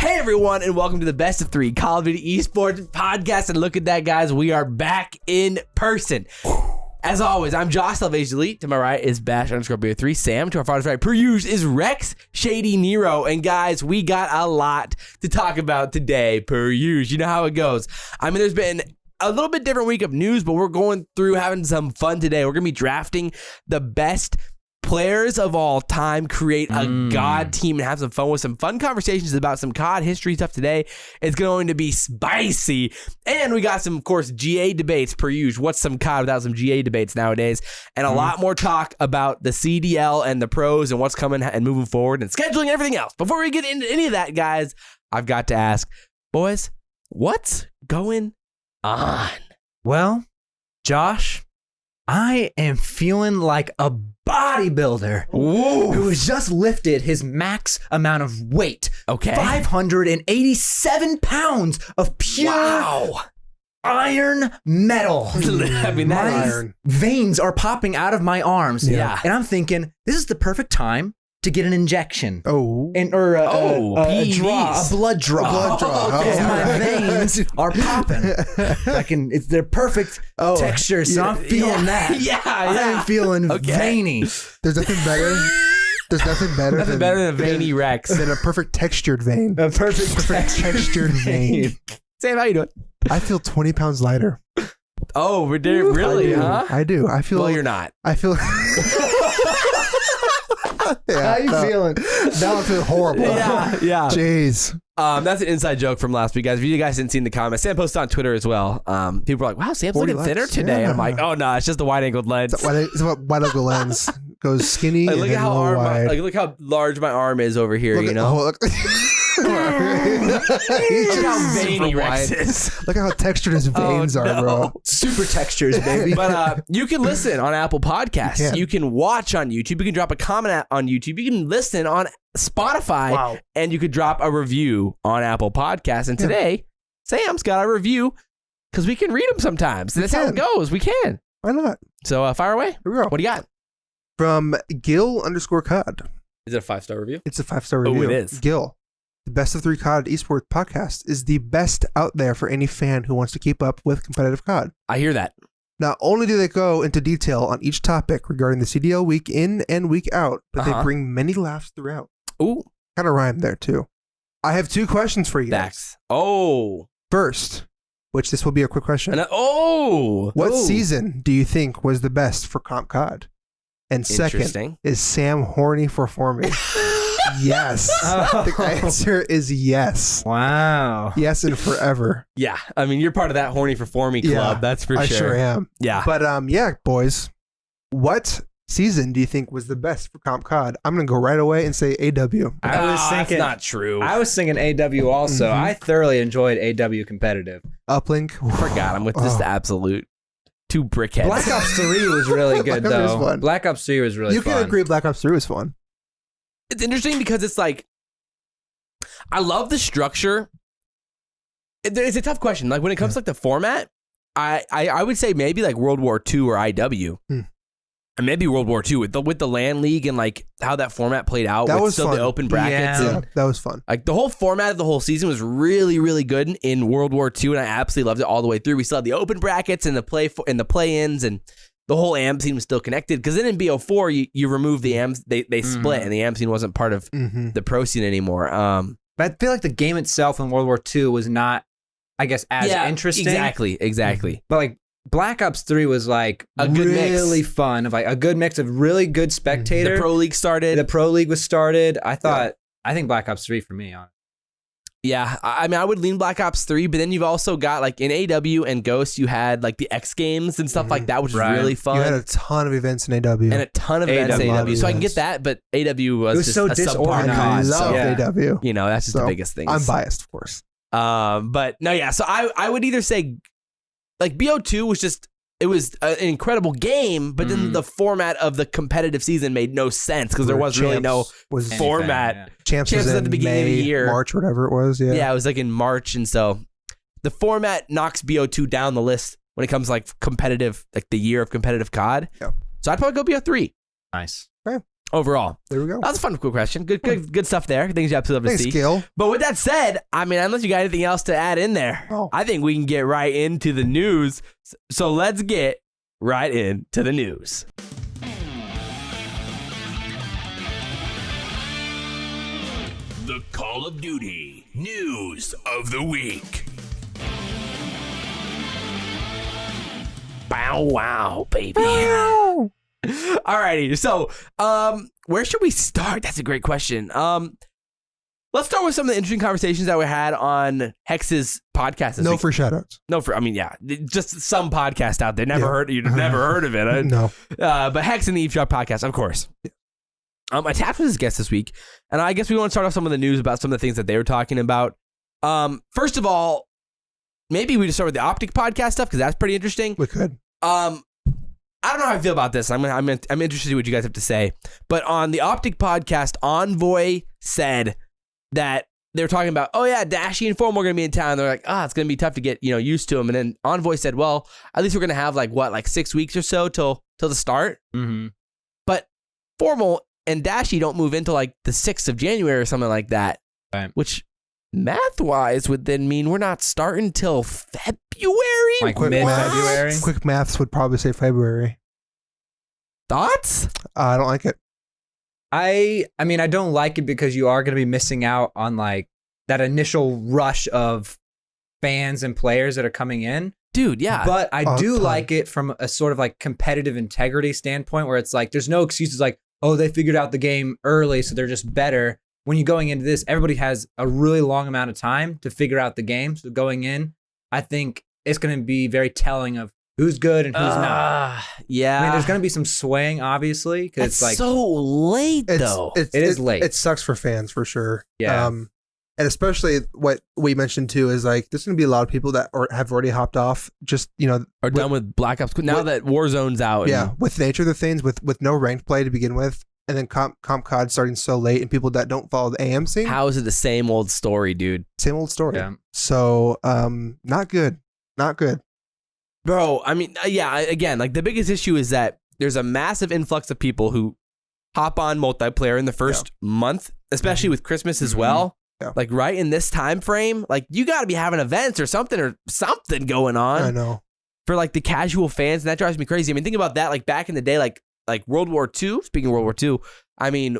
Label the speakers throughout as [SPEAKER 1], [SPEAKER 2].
[SPEAKER 1] Hey everyone, and welcome to the Best of 3 Call of Duty Esports podcast. And look at that, guys, we are back in person. As always, I'm Josh, SalvationsElite. To my right is Bash_Bo3. Sam, to our farthest right, per usual, is Rex, Shady Nero. And guys, we got a lot to talk about today, per usual. You know how it goes. I mean, there's been a little bit different week of news, but we're going through having some fun today. We're going to be drafting the best players of all time, create a God team, and have some fun with some fun conversations about some CoD history stuff today. It's going to be spicy. And we got some, of course, GA debates per usual. What's some CoD without some GA debates nowadays? And a lot more talk about the CDL and the pros and what's coming and moving forward and scheduling and everything else. Before we get into any of that, guys, I've got to ask, boys, what's going on?
[SPEAKER 2] Well, Josh, I am feeling like a bodybuilder who has just lifted his max amount of weight.
[SPEAKER 1] Okay.
[SPEAKER 2] 587 pounds of pure iron metal.
[SPEAKER 1] I mean, that
[SPEAKER 2] my
[SPEAKER 1] is
[SPEAKER 2] veins are popping out of my arms.
[SPEAKER 1] Yeah.
[SPEAKER 2] And I'm thinking, this is the perfect time to get an injection.
[SPEAKER 3] Oh.
[SPEAKER 2] And, or a blood draw.
[SPEAKER 3] A blood draw.
[SPEAKER 2] Because my veins are popping. It's their perfect texture, so I'm feeling that. I'm feeling veiny.
[SPEAKER 3] There's nothing better. There's nothing better.
[SPEAKER 1] Nothing better than a veiny Rex.
[SPEAKER 3] Than a perfect textured vein.
[SPEAKER 2] A perfect
[SPEAKER 3] textured vein.
[SPEAKER 1] Sam, how you doing?
[SPEAKER 3] I feel 20 pounds lighter.
[SPEAKER 1] Oh, really, huh?
[SPEAKER 3] I do. I feel.
[SPEAKER 1] Well, you're not.
[SPEAKER 3] I feel.
[SPEAKER 2] How you feeling?
[SPEAKER 3] Now I feel horrible.
[SPEAKER 1] Yeah.
[SPEAKER 3] Jeez.
[SPEAKER 1] That's an inside joke from last week, guys. If you guys didn't see the comments, Sam posted on Twitter as well. People were like, "Wow, Sam's looking thinner today."
[SPEAKER 3] Yeah.
[SPEAKER 1] And I'm like, "Oh no, it's just the wide-angled lens."
[SPEAKER 3] It's about wide-angle lens. Goes skinny.
[SPEAKER 1] Like,
[SPEAKER 3] and
[SPEAKER 1] look at how
[SPEAKER 3] wide.
[SPEAKER 1] look how large my arm is over here.
[SPEAKER 3] Look
[SPEAKER 1] you
[SPEAKER 3] at-
[SPEAKER 1] know.
[SPEAKER 3] look
[SPEAKER 1] Look how veiny Rex is.
[SPEAKER 3] Look at how textured his veins are, bro.
[SPEAKER 2] Super textures, baby.
[SPEAKER 1] But you can listen on Apple Podcasts. You can watch on YouTube. You can drop a comment on YouTube. You can listen on Spotify.
[SPEAKER 3] Wow.
[SPEAKER 1] And you could drop a review on Apple Podcasts. And today, Sam's got a review because we can read them sometimes. That's how it goes. We can.
[SPEAKER 3] Why not?
[SPEAKER 1] So fire away.
[SPEAKER 3] Here we go.
[SPEAKER 1] What do you got?
[SPEAKER 3] From Gil_CoD.
[SPEAKER 1] Is it a 5-star review?
[SPEAKER 3] It's a 5-star review.
[SPEAKER 1] Oh, it is.
[SPEAKER 3] Gil, the Best of 3 CoD Esports podcast is the best out there for any fan who wants to keep up with competitive CoD.
[SPEAKER 1] I hear that.
[SPEAKER 3] Not only do they go into detail on each topic regarding the CDL week in and week out, but they bring many laughs throughout.
[SPEAKER 1] Ooh.
[SPEAKER 3] Kind of rhyme there, too. I have 2 questions for you guys.
[SPEAKER 1] Facts. Oh.
[SPEAKER 3] First, which this will be a quick question. What
[SPEAKER 1] Ooh.
[SPEAKER 3] season do you think was the best for Comp CoD? And second, is Sam horny for forming? Yes. The answer is yes.
[SPEAKER 2] Wow.
[SPEAKER 3] Yes, and forever.
[SPEAKER 1] Yeah. I mean, you're part of that horny for forming club. That's for sure.
[SPEAKER 3] I sure am.
[SPEAKER 1] Yeah.
[SPEAKER 3] But yeah, boys, what season do you think was the best for Comp CoD? I'm going to go right away and say AW.
[SPEAKER 2] I was thinking,
[SPEAKER 1] that's not true.
[SPEAKER 2] I was thinking AW also. I thoroughly enjoyed AW competitive.
[SPEAKER 3] Uplink.
[SPEAKER 1] Forgot. I'm with just absolute 2 brickheads.
[SPEAKER 2] Black Ops 3 was really good,
[SPEAKER 3] Black Ops was
[SPEAKER 2] though.
[SPEAKER 3] fun.
[SPEAKER 2] Black Ops 3 was really fun.
[SPEAKER 3] You can agree Black Ops 3 was fun.
[SPEAKER 1] It's interesting because it's like, I love the structure. It's a tough question. Like when it comes to like the format, I would say maybe like World War II or IW. And maybe World War II with the LAN League and like how that format played out.
[SPEAKER 3] That
[SPEAKER 1] with
[SPEAKER 3] was
[SPEAKER 1] still
[SPEAKER 3] fun.
[SPEAKER 1] the open brackets.
[SPEAKER 3] Yeah,
[SPEAKER 1] and,
[SPEAKER 3] that was fun.
[SPEAKER 1] like the whole format of the whole season was really, really good in World War II, and I absolutely loved it all the way through. We still had the open brackets and the play-ins, and the whole AM scene was still connected. Because then in BO4, you remove the AMs, they split, and the AM scene wasn't part of the pro scene anymore.
[SPEAKER 2] But I feel like the game itself in World War II was not, I guess, as interesting.
[SPEAKER 1] Exactly.
[SPEAKER 2] But like Black Ops 3 was like
[SPEAKER 1] A good
[SPEAKER 2] really
[SPEAKER 1] mix.
[SPEAKER 2] fun. Of like a good mix of really good spectator.
[SPEAKER 1] The Pro League started.
[SPEAKER 2] The Pro League was started. I think Black Ops 3 for me.
[SPEAKER 1] Yeah, I mean, I would lean Black Ops 3, but then you've also got, like, in AW and Ghost, you had, like, the X Games and stuff like that, which was really fun.
[SPEAKER 3] You had a ton of events in AW.
[SPEAKER 1] And a ton of events in AW. So I can get that, but AW was just
[SPEAKER 2] so
[SPEAKER 1] a subpar
[SPEAKER 2] disorganized.
[SPEAKER 1] COD.
[SPEAKER 3] I love AW.
[SPEAKER 1] You know, that's just the biggest thing.
[SPEAKER 3] I'm biased, of course.
[SPEAKER 1] But, no, yeah, so I would either say, like, BO2 was just, it was an incredible game, but then the format of the competitive season made no sense because there was really no format.
[SPEAKER 3] Champs was
[SPEAKER 1] at the beginning of the year.
[SPEAKER 3] March, whatever it was. Yeah,
[SPEAKER 1] it was like in March. And so the format knocks BO2 down the list when it comes to like competitive, like the year of competitive COD.
[SPEAKER 3] Yeah.
[SPEAKER 1] So I'd probably go BO3.
[SPEAKER 2] Nice.
[SPEAKER 3] Okay.
[SPEAKER 1] overall?
[SPEAKER 3] There we go.
[SPEAKER 1] That was a fun, cool question. Good stuff there. Things you absolutely love to see.
[SPEAKER 3] Gil.
[SPEAKER 1] But with that said, I mean, unless you got anything else to add in there, I think we can get right into the news. So let's get right into the news. The Call of Duty News of the Week. Bow wow, baby. Alrighty, so where should we start? That's a great question. Let's start with some of the interesting conversations that we had on Hex's podcast this week.
[SPEAKER 3] Free shoutouts.
[SPEAKER 1] Just some podcast out there. Never heard of it.
[SPEAKER 3] No.
[SPEAKER 1] But Hecz and the Eavesdrop podcast, of course. I tapped with his guest this week, and I guess we want to start off some of the news about some of the things that they were talking about. First of all, maybe we just start with the Optic podcast stuff because that's pretty interesting.
[SPEAKER 3] We could.
[SPEAKER 1] I don't know how I feel about this. I'm interested to see what you guys have to say. But on the Optic podcast, Envoy said that they were talking about, oh yeah, Dashy and Form are going to be in town. They're like, it's going to be tough to get used to them. And then Envoy said, well, at least we're going to have like 6 weeks or so till the start.
[SPEAKER 2] Mm-hmm.
[SPEAKER 1] But Formal and Dashy don't move until like the 6th of January or something like that.
[SPEAKER 2] Right.
[SPEAKER 1] Which math-wise would then mean we're not starting till February?
[SPEAKER 2] Like mid-February?
[SPEAKER 3] Quick maths would probably say February.
[SPEAKER 1] Thoughts?
[SPEAKER 3] I don't like it.
[SPEAKER 2] I mean, I don't like it because you are going to be missing out on like that initial rush of fans and players that are coming in.
[SPEAKER 1] Dude, yeah.
[SPEAKER 2] But I do like it from a sort of like competitive integrity standpoint where it's like there's no excuses like, oh, they figured out the game early, so they're just better. When you're going into this, everybody has a really long amount of time to figure out the game. So going in, I think it's going to be very telling of who's good and who's not.
[SPEAKER 1] Yeah.
[SPEAKER 2] I mean, there's going to be some swaying, obviously, because it's like
[SPEAKER 1] so late, though.
[SPEAKER 2] It is late.
[SPEAKER 3] It sucks for fans for sure.
[SPEAKER 2] Yeah.
[SPEAKER 3] And especially what we mentioned too is like there's going to be a lot of people that have already hopped off. Just
[SPEAKER 1] are done with Black Ops now that Warzone's out.
[SPEAKER 3] Yeah, with the nature of the things, with no ranked play to begin with, and then comp COD starting so late, and people that don't follow the AM scene.
[SPEAKER 1] How is it the same old story, dude?
[SPEAKER 3] Same old story.
[SPEAKER 2] Yeah.
[SPEAKER 3] So not good. Not good.
[SPEAKER 1] Bro, I mean, again, like the biggest issue is that there's a massive influx of people who hop on multiplayer in the first month, especially with Christmas as well.
[SPEAKER 3] Yeah.
[SPEAKER 1] Like right in this time frame, like you got to be having events or something going on.
[SPEAKER 3] I know.
[SPEAKER 1] For like the casual fans, and that drives me crazy. I mean, think about that. Like back in the day, like World War II. Speaking of World War II, I mean,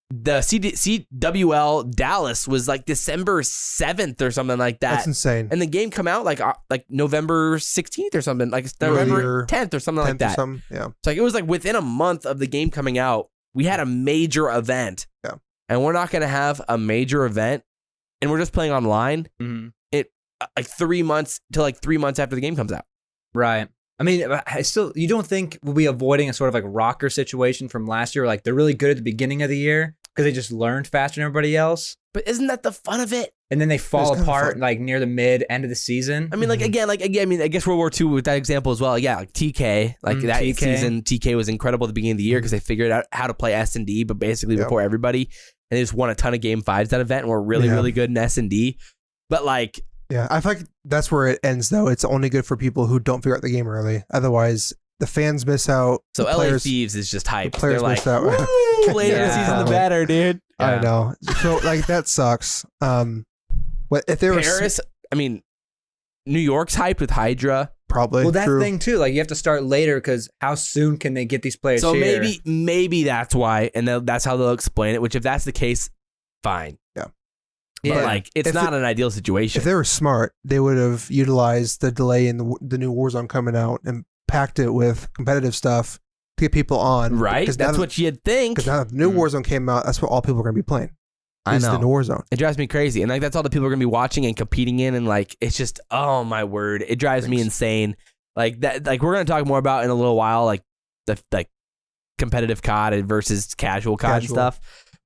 [SPEAKER 1] the CWL Dallas was like December 7th or something like that.
[SPEAKER 3] That's insane.
[SPEAKER 1] And the game come out like November 16th or something, like November 10th or something like that.
[SPEAKER 3] Yeah.
[SPEAKER 1] It's like it was like within a month of the game coming out, we had a major event.
[SPEAKER 3] Yeah.
[SPEAKER 1] And we're not going to have a major event, and we're just playing online.
[SPEAKER 2] Mm-hmm.
[SPEAKER 1] It like 3 months to like 3 months after the game comes out.
[SPEAKER 2] Right. I mean, you don't think we'll be avoiding a sort of like rocker situation from last year? Like they're really good at the beginning of the year because they just learned faster than everybody else.
[SPEAKER 1] But isn't that the fun of it?
[SPEAKER 2] And then they fall apart like near the end of the season.
[SPEAKER 1] I mean, again, I mean, I guess World War II with that example as well. Yeah, like TK, that
[SPEAKER 2] TK.
[SPEAKER 1] season, TK was incredible at the beginning of the year because they figured out how to play S&D, but basically before everybody. And they just won a ton of Game 5s that event and were really, really good in S&D. But like...
[SPEAKER 3] Yeah, I feel like that's where it ends, though. It's only good for people who don't figure out the game early. Otherwise, the fans miss out.
[SPEAKER 1] So LA Thieves is just hype.
[SPEAKER 3] The players
[SPEAKER 1] They're
[SPEAKER 3] miss
[SPEAKER 1] like,
[SPEAKER 3] out.
[SPEAKER 1] woo, later in the season, the better, dude.
[SPEAKER 2] Yeah.
[SPEAKER 3] I know. So, like, that sucks. If there was
[SPEAKER 1] Paris, I mean, New York's hyped with Hydra.
[SPEAKER 3] Probably.
[SPEAKER 2] Well, that
[SPEAKER 3] true.
[SPEAKER 2] thing, too. Like, you have to start later because how soon can they get these players
[SPEAKER 1] so
[SPEAKER 2] here?
[SPEAKER 1] maybe that's why, and that's how they'll explain it, which if that's the case, fine.
[SPEAKER 3] Yeah.
[SPEAKER 1] But like, it's not an ideal situation.
[SPEAKER 3] If they were smart, they would have utilized the delay in the new Warzone coming out and packed it with competitive stuff to get people on.
[SPEAKER 1] Right? That's what you'd think.
[SPEAKER 3] Because now the new Warzone came out, that's what all people are going to be playing.
[SPEAKER 1] I know.
[SPEAKER 3] The new Warzone.
[SPEAKER 1] It drives me crazy. And like, that's all the people are going to be watching and competing in. And like, it's just, oh my word. It drives me insane. Like that, like we're going to talk more about in a little while, like the competitive CoD versus casual CoD and stuff.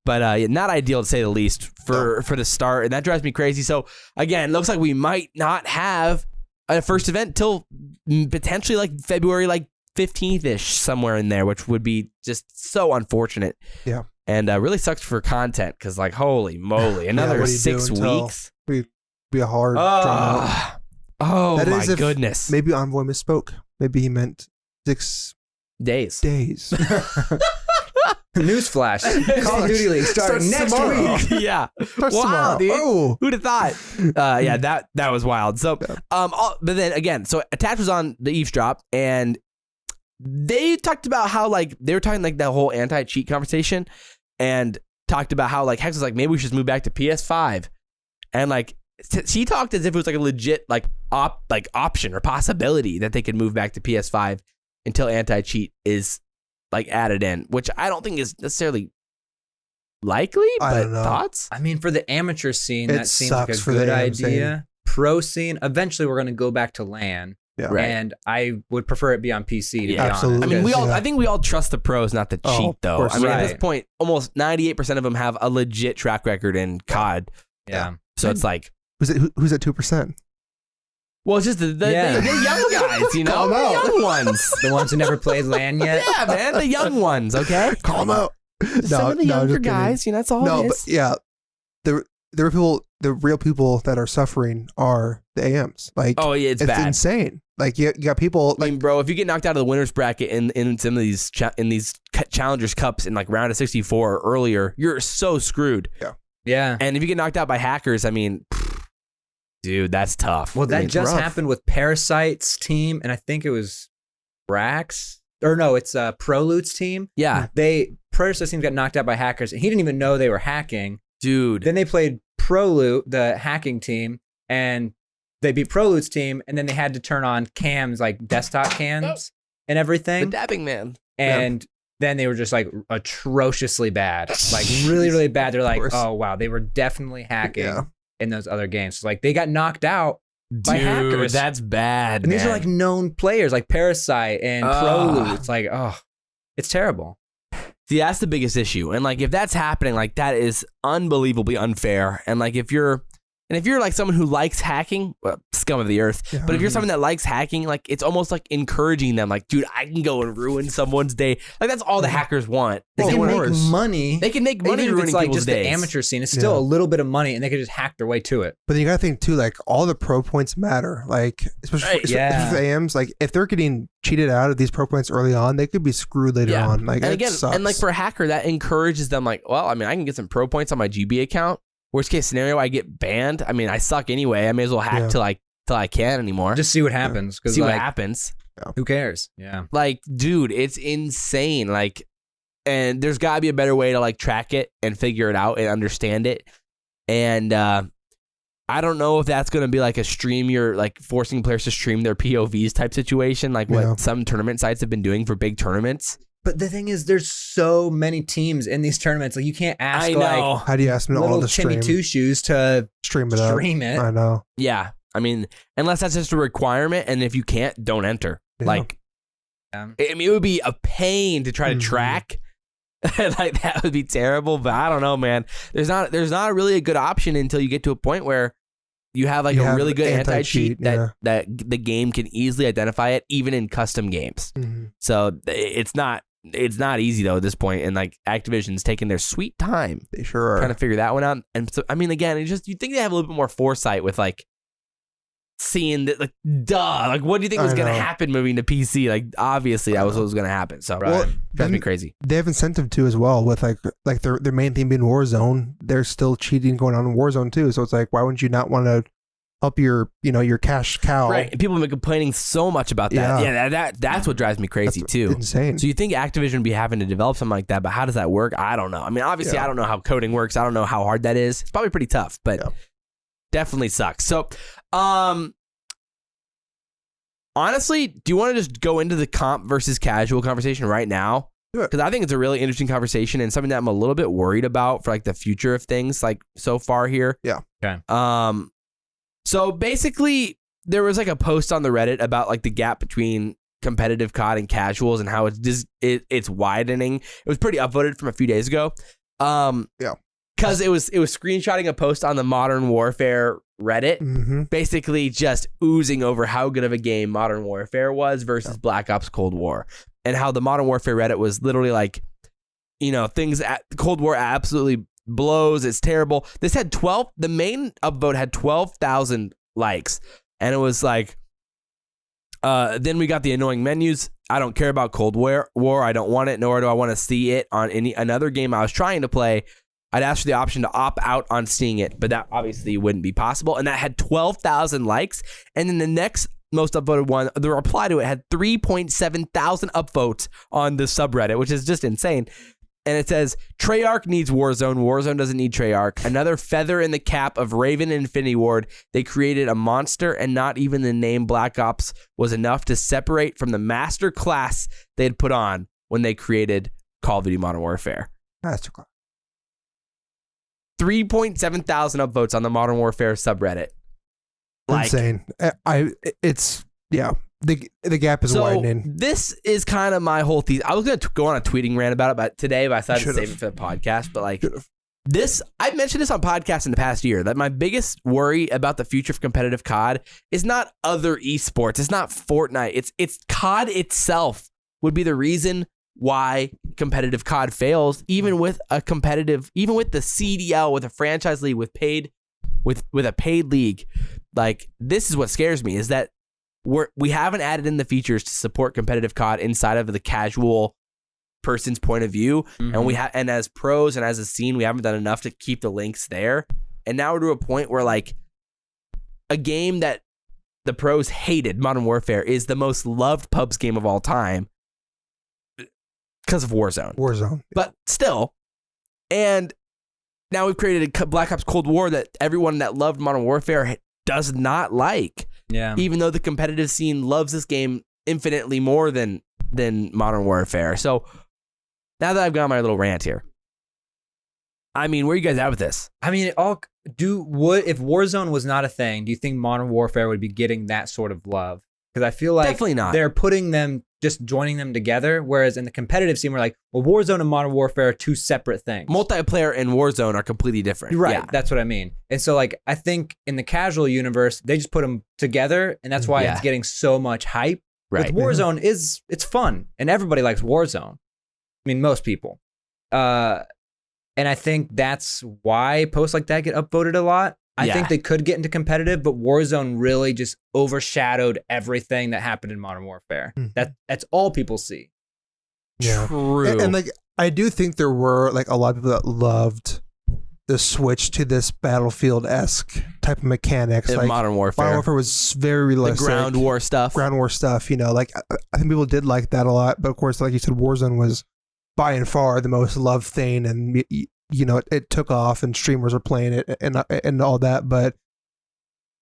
[SPEAKER 1] But not ideal to say the least for the start, and that drives me crazy. So again, looks like we might not have a first event till potentially like February, like 15th ish, somewhere in there, which would be just so unfortunate.
[SPEAKER 3] Yeah,
[SPEAKER 1] and really sucks for content because like holy moly, another 6 weeks.
[SPEAKER 3] Be a hard drama.
[SPEAKER 1] Oh
[SPEAKER 3] that
[SPEAKER 1] my goodness!
[SPEAKER 3] Maybe Envoy misspoke. Maybe he meant 6
[SPEAKER 1] days.
[SPEAKER 2] Newsflash. Call of Duty League starting next week.
[SPEAKER 1] Yeah.
[SPEAKER 3] Starts
[SPEAKER 1] Wow,
[SPEAKER 3] tomorrow.
[SPEAKER 1] dude.
[SPEAKER 3] Oh.
[SPEAKER 1] Who'd have thought? Yeah, that was wild. So, but then again, so Attach was on the eavesdrop, and they talked about how like they were talking like that whole anti-cheat conversation, and talked about how like Hecz was like maybe we should just move back to PS5, and like she talked as if it was like a legit like option or possibility that they could move back to PS5 until anti-cheat is like added in, which I don't think is necessarily likely, but thoughts?
[SPEAKER 2] I mean, for the amateur scene,
[SPEAKER 3] It
[SPEAKER 2] that seems like a
[SPEAKER 3] sucks for
[SPEAKER 2] good
[SPEAKER 3] the AM
[SPEAKER 2] idea.
[SPEAKER 3] scene.
[SPEAKER 2] Pro scene, eventually we're going to go back to LAN.
[SPEAKER 3] Yeah.
[SPEAKER 1] Right.
[SPEAKER 2] And I would prefer it be on PC, to be
[SPEAKER 3] absolutely.
[SPEAKER 2] honest.
[SPEAKER 1] I mean,
[SPEAKER 3] Yeah.
[SPEAKER 1] I think we all trust the pros not to cheat,
[SPEAKER 3] of
[SPEAKER 1] though.
[SPEAKER 3] course.
[SPEAKER 1] I mean, at
[SPEAKER 2] Right.
[SPEAKER 1] this point, almost 98% of them have a legit track record in COD.
[SPEAKER 2] Yeah.
[SPEAKER 1] So it's like,
[SPEAKER 3] Who's at 2%?
[SPEAKER 1] well, it's just the young guys, you know,
[SPEAKER 3] Call 'em
[SPEAKER 1] the
[SPEAKER 3] out.
[SPEAKER 1] young ones.
[SPEAKER 2] The ones who never played LAN yet.
[SPEAKER 1] Yeah, man, the young ones. Okay,
[SPEAKER 3] Call them out.
[SPEAKER 1] some of the younger
[SPEAKER 3] just kidding.
[SPEAKER 1] guys, you know, that's all.
[SPEAKER 3] No,
[SPEAKER 1] it
[SPEAKER 3] but
[SPEAKER 1] is.
[SPEAKER 3] yeah, the real people that are suffering are the AMs. Like,
[SPEAKER 1] Oh yeah, it's bad.
[SPEAKER 3] insane. Like you got people
[SPEAKER 1] I
[SPEAKER 3] like
[SPEAKER 1] mean, bro, if you get knocked out of the winners bracket in some of these challengers cups in like round of 64 or earlier, you're so screwed.
[SPEAKER 2] Yeah.
[SPEAKER 1] And if you get knocked out by hackers, I mean, dude, that's tough.
[SPEAKER 2] Well,
[SPEAKER 1] I
[SPEAKER 2] that
[SPEAKER 1] mean,
[SPEAKER 2] just
[SPEAKER 3] rough.
[SPEAKER 2] happened with Parasite's team, and I think it was Brax. Or no, it's ProLoot's team.
[SPEAKER 1] yeah,
[SPEAKER 2] Parasite's team got knocked out by hackers, and he didn't even know they were hacking.
[SPEAKER 1] dude.
[SPEAKER 2] Then they played ProLoot, the hacking team, and they beat ProLoot's team, and then they had to turn on cams, like desktop cams and
[SPEAKER 1] The
[SPEAKER 2] everything.
[SPEAKER 1] dabbing man.
[SPEAKER 2] And then they were just like atrociously bad, like really, really bad. They're like,
[SPEAKER 3] course.
[SPEAKER 2] oh wow, they were definitely hacking
[SPEAKER 3] Yeah.
[SPEAKER 2] in those other games. So, like they got knocked out by
[SPEAKER 1] Dude,
[SPEAKER 2] hackers.
[SPEAKER 1] that's bad.
[SPEAKER 2] And these are
[SPEAKER 1] man.
[SPEAKER 2] like known players, like Parasite and ProLoot. It's like, oh, it's terrible.
[SPEAKER 1] See, that's the biggest issue. And like if that's happening, like that is unbelievably unfair. And like if you're like someone who likes hacking, well, scum of the earth.
[SPEAKER 3] Yeah.
[SPEAKER 1] But if you're someone that likes hacking, like it's almost like encouraging them, like, dude, I can go and ruin someone's day. Like that's all the hackers want.
[SPEAKER 2] They
[SPEAKER 3] Well,
[SPEAKER 2] can
[SPEAKER 3] of
[SPEAKER 2] make
[SPEAKER 3] course.
[SPEAKER 2] money.
[SPEAKER 1] They can make money
[SPEAKER 2] even if
[SPEAKER 1] ruining
[SPEAKER 2] it's like
[SPEAKER 1] people's
[SPEAKER 2] just
[SPEAKER 1] days.
[SPEAKER 2] the amateur scene. It's still
[SPEAKER 3] Yeah.
[SPEAKER 2] a little bit of money, and they could just hack their way to it.
[SPEAKER 3] But then you gotta think too, like all the pro points matter. Like especially
[SPEAKER 1] Right,
[SPEAKER 2] yeah.
[SPEAKER 3] for the AMs, like if they're getting cheated out of these pro points early on, they could be screwed later
[SPEAKER 1] Yeah.
[SPEAKER 3] on. Like
[SPEAKER 1] And
[SPEAKER 3] it
[SPEAKER 1] again,
[SPEAKER 3] sucks.
[SPEAKER 1] and like for a hacker, that encourages them, like, well, I mean, I can get some pro points on my GB account. Worst case scenario, I get banned. I mean, I suck anyway. I may as well hack
[SPEAKER 3] Yeah.
[SPEAKER 1] till I can't anymore.
[SPEAKER 2] Just see what happens. Because
[SPEAKER 1] see
[SPEAKER 2] like,
[SPEAKER 1] what happens.
[SPEAKER 2] who cares? Yeah.
[SPEAKER 1] Like, dude, it's insane. Like, and there's got to be a better way to like track it and figure it out and understand it. And I don't know if that's going to be like a stream, you're like forcing players to stream their POVs type situation, like what
[SPEAKER 3] Yeah.
[SPEAKER 1] some tournament sites have been doing for big tournaments.
[SPEAKER 2] But the thing is, there's so many teams in these tournaments. Like you can't ask
[SPEAKER 1] I know.
[SPEAKER 2] like
[SPEAKER 3] how do you ask them all
[SPEAKER 2] little
[SPEAKER 3] to
[SPEAKER 2] Timmy
[SPEAKER 3] stream?
[SPEAKER 2] Two Shoes to
[SPEAKER 3] Stream it up.
[SPEAKER 2] stream it.
[SPEAKER 3] I know.
[SPEAKER 1] Yeah. I mean, unless that's just a requirement. And if you can't, don't enter.
[SPEAKER 3] Yeah.
[SPEAKER 1] Like,
[SPEAKER 2] Yeah.
[SPEAKER 1] I mean, it would be a pain to try to
[SPEAKER 3] Mhm.
[SPEAKER 1] track. Like that would be terrible, but I don't know, man. There's not really a good option until you get to a point where you have like
[SPEAKER 3] You
[SPEAKER 1] a
[SPEAKER 3] have
[SPEAKER 1] really good
[SPEAKER 3] anti-cheat,
[SPEAKER 1] anti-cheat that the game can easily identify it, even in custom games.
[SPEAKER 3] Mhm.
[SPEAKER 1] So it's not easy though at this point, and like Activision's taking their sweet time
[SPEAKER 3] They sure are.
[SPEAKER 1] trying to figure that one out. And so I mean, again, it's just you think they have a little bit more foresight with like seeing that, like, duh, like what do you think was
[SPEAKER 3] I
[SPEAKER 1] gonna
[SPEAKER 3] know.
[SPEAKER 1] happen moving to PC? Like obviously that was what was gonna happen. So
[SPEAKER 2] Right.
[SPEAKER 3] Well,
[SPEAKER 1] drives me
[SPEAKER 3] then
[SPEAKER 1] crazy.
[SPEAKER 3] they have incentive too as well with like their main theme being Warzone. There's still cheating going on in Warzone too. So it's like, why wouldn't you not want to help your cash cow?
[SPEAKER 1] Right, and people have been complaining so much about that. Yeah, that's what drives me crazy
[SPEAKER 3] That's
[SPEAKER 1] too.
[SPEAKER 3] insane.
[SPEAKER 1] So you think Activision would be having to develop something like that, but how does that work? I don't know. I mean, obviously,
[SPEAKER 3] Yeah.
[SPEAKER 1] I don't know how coding works. I don't know how hard that is. It's probably pretty tough, but
[SPEAKER 3] Yeah.
[SPEAKER 1] definitely sucks. So, honestly, do you want to just go into the comp versus casual conversation right now?
[SPEAKER 3] Do it.
[SPEAKER 1] Because I think it's a really interesting conversation and something that I'm a little bit worried about for like the future of things, like so far here.
[SPEAKER 3] Yeah.
[SPEAKER 2] Okay.
[SPEAKER 1] So basically, there was like a post on the Reddit about like the gap between competitive COD and casuals and how it's widening. It was pretty upvoted from a few days ago.
[SPEAKER 3] Yeah.
[SPEAKER 1] Because it was screenshotting a post on the Modern Warfare Reddit,
[SPEAKER 3] Mm-hmm.
[SPEAKER 1] basically just oozing over how good of a game Modern Warfare was versus Black Ops Cold War, and how the Modern Warfare Reddit was literally like, things at Cold War absolutely blows. It's terrible. This had the main upvote had 12,000 likes, and it was like Then we got the annoying menus. I don't care about Cold War. I don't want it, nor do I want to see it on another game I was trying to play. I'd ask for the option to opt out on seeing it, but that obviously wouldn't be possible. And that had 12,000 likes. And then the next most upvoted one, the reply to it had 3.7 thousand upvotes on the subreddit, which is just insane. And it says, Treyarch needs Warzone. Warzone doesn't need Treyarch. Another feather in the cap of Raven and Infinity Ward. They created a monster, and not even the name Black Ops was enough to separate from the master class they had put on when they created Call of Duty Modern Warfare.
[SPEAKER 3] Masterclass.
[SPEAKER 1] 3.7 thousand upvotes on the Modern Warfare subreddit.
[SPEAKER 3] Insane. The gap is widening.
[SPEAKER 1] This is kind of my whole thesis. I was going to go on a tweeting rant about it today, but I decided to save it for the podcast. But I've mentioned this on podcasts in the past year, that my biggest worry about the future of competitive CoD is not other esports. It's not Fortnite. It's CoD itself would be the reason why competitive CoD fails, even with the CDL, with a franchise league, with a paid league. Like, this is what scares me, is that we haven't added in the features to support competitive CoD inside of the casual person's point of view. Mm-hmm. And as pros and as a scene, we haven't done enough to keep the links there. And now we're to a point where, like, a game that the pros hated, Modern Warfare, is the most loved pubs game of all time because of Warzone. But still, and now we've created a Black Ops Cold War that everyone that loved Modern Warfare does not like. Yeah. Even though the competitive scene loves this game infinitely more than Modern Warfare. So now that I've got my little rant here, I mean, where are you guys at with this?
[SPEAKER 2] I mean, if Warzone was not a thing, do you think Modern Warfare would be getting that sort of love? Because I feel like
[SPEAKER 1] definitely not.
[SPEAKER 2] They're putting them, just joining them together. Whereas in the competitive scene, we're like, well, Warzone and Modern Warfare are two separate things.
[SPEAKER 1] Multiplayer and Warzone are completely different.
[SPEAKER 2] Right.
[SPEAKER 1] Yeah.
[SPEAKER 2] That's what I mean. And so, like, I think in the casual universe, they just put them together, and that's why it's getting so much hype.
[SPEAKER 1] Right.
[SPEAKER 2] With Warzone it's fun, and everybody likes Warzone. I mean, most people. And I think that's why posts like that get upvoted a lot. I think they could get into competitive, but Warzone really just overshadowed everything that happened in Modern Warfare. Mm-hmm. That's all people see.
[SPEAKER 3] Yeah.
[SPEAKER 1] True.
[SPEAKER 3] And like, I do think there were like a lot of people that loved the switch to this Battlefield-esque type of mechanics.
[SPEAKER 1] In
[SPEAKER 3] like
[SPEAKER 1] Modern Warfare.
[SPEAKER 3] Modern Warfare was very realistic.
[SPEAKER 1] The ground war stuff.
[SPEAKER 3] You know, like, I think people did like that a lot. But of course, like you said, Warzone was by and far the most loved thing, and you know, it took off, and streamers were playing it and all that. But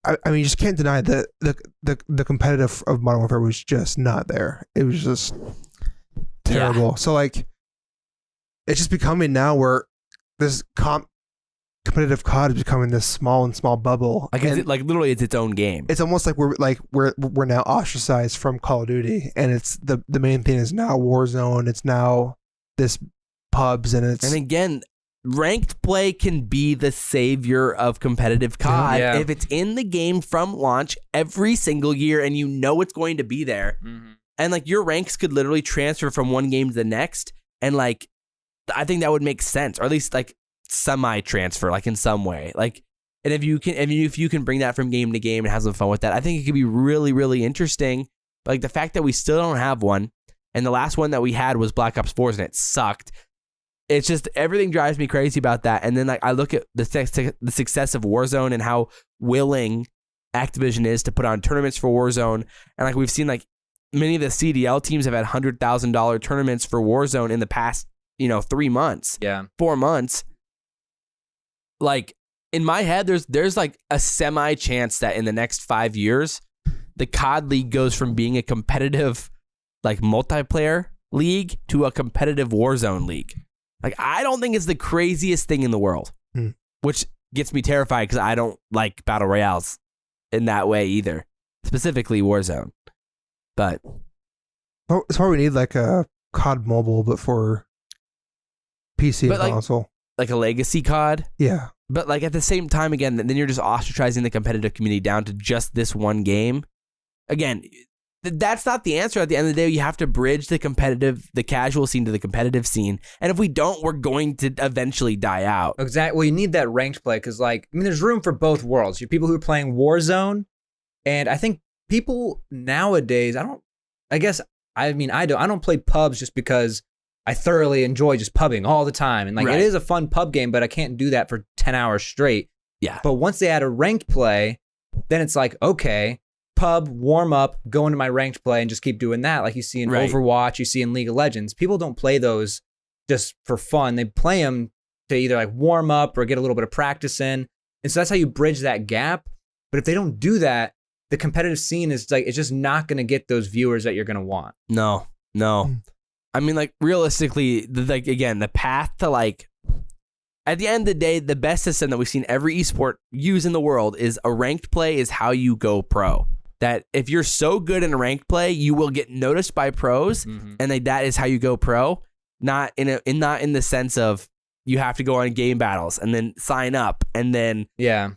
[SPEAKER 3] I mean, you just can't deny that the competitive of Modern Warfare was just not there. It was just terrible. Yeah. So like, it's just becoming now where this competitive CoD is becoming this small bubble.
[SPEAKER 1] Like, literally, it's its own game.
[SPEAKER 3] It's almost like we're now ostracized from Call of Duty, and it's the main thing is now Warzone. It's now this pubs, and
[SPEAKER 1] again, ranked play can be the savior of competitive CoD if it's in the game from launch every single year, and you know it's going to be there. Mm-hmm. And like, your ranks could literally transfer from one game to the next, and like, I think that would make sense, or at least like semi-transfer, like in some way. Like, and if you can bring that from game to game and have some fun with that, I think it could be really, really interesting. But like, the fact that we still don't have one, and the last one that we had was Black Ops 4, and it sucked. It's just, everything drives me crazy about that. And then like, I look at the success of Warzone and how willing Activision is to put on tournaments for Warzone. And like, we've seen like many of the CDL teams have had $100,000 tournaments for Warzone in the past, 3 months, 4 months. Like, in my head, there's like a semi chance that in the next 5 years, the COD League goes from being a competitive like multiplayer league to a competitive Warzone league. Like, I don't think it's the craziest thing in the world, which gets me terrified because I don't like battle royales in that way either, specifically Warzone. But
[SPEAKER 3] it's why we need like a COD mobile, but for PC and console,
[SPEAKER 1] like a legacy COD.
[SPEAKER 3] Yeah,
[SPEAKER 1] but like at the same time, again, then you're just ostracizing the competitive community down to just this one game. Again, that's not the answer. At the end of the day, you have to bridge the casual scene to the competitive scene. And if we don't, we're going to eventually die out.
[SPEAKER 2] Exactly. Well, you need that ranked play because, like, I mean, there's room for both worlds. You have people who are playing Warzone, and I think people nowadays, I don't play pubs just because I thoroughly enjoy just pubbing all the time. And like,
[SPEAKER 1] Right.
[SPEAKER 2] it is a fun pub game, but I can't do that for 10 hours straight.
[SPEAKER 1] Yeah.
[SPEAKER 2] But once they add a ranked play, then it's like, okay, pub, warm up, go into my ranked play and just keep doing that. Like you see in
[SPEAKER 1] Right.
[SPEAKER 2] Overwatch, you see in League of Legends. People don't play those just for fun. They play them to either like warm up or get a little bit of practice in. And so that's how you bridge that gap. But if they don't do that, the competitive scene is like, it's just not going to get those viewers that you're going to want.
[SPEAKER 1] No. I mean, like, realistically, the path to, like, at the end of the day, the best system that we've seen every esport use in the world is a ranked play is how you go pro. That if you're so good in a ranked play, you will get noticed by pros, and that is how you go pro. Not in the sense of you have to go on game battles and then sign up and then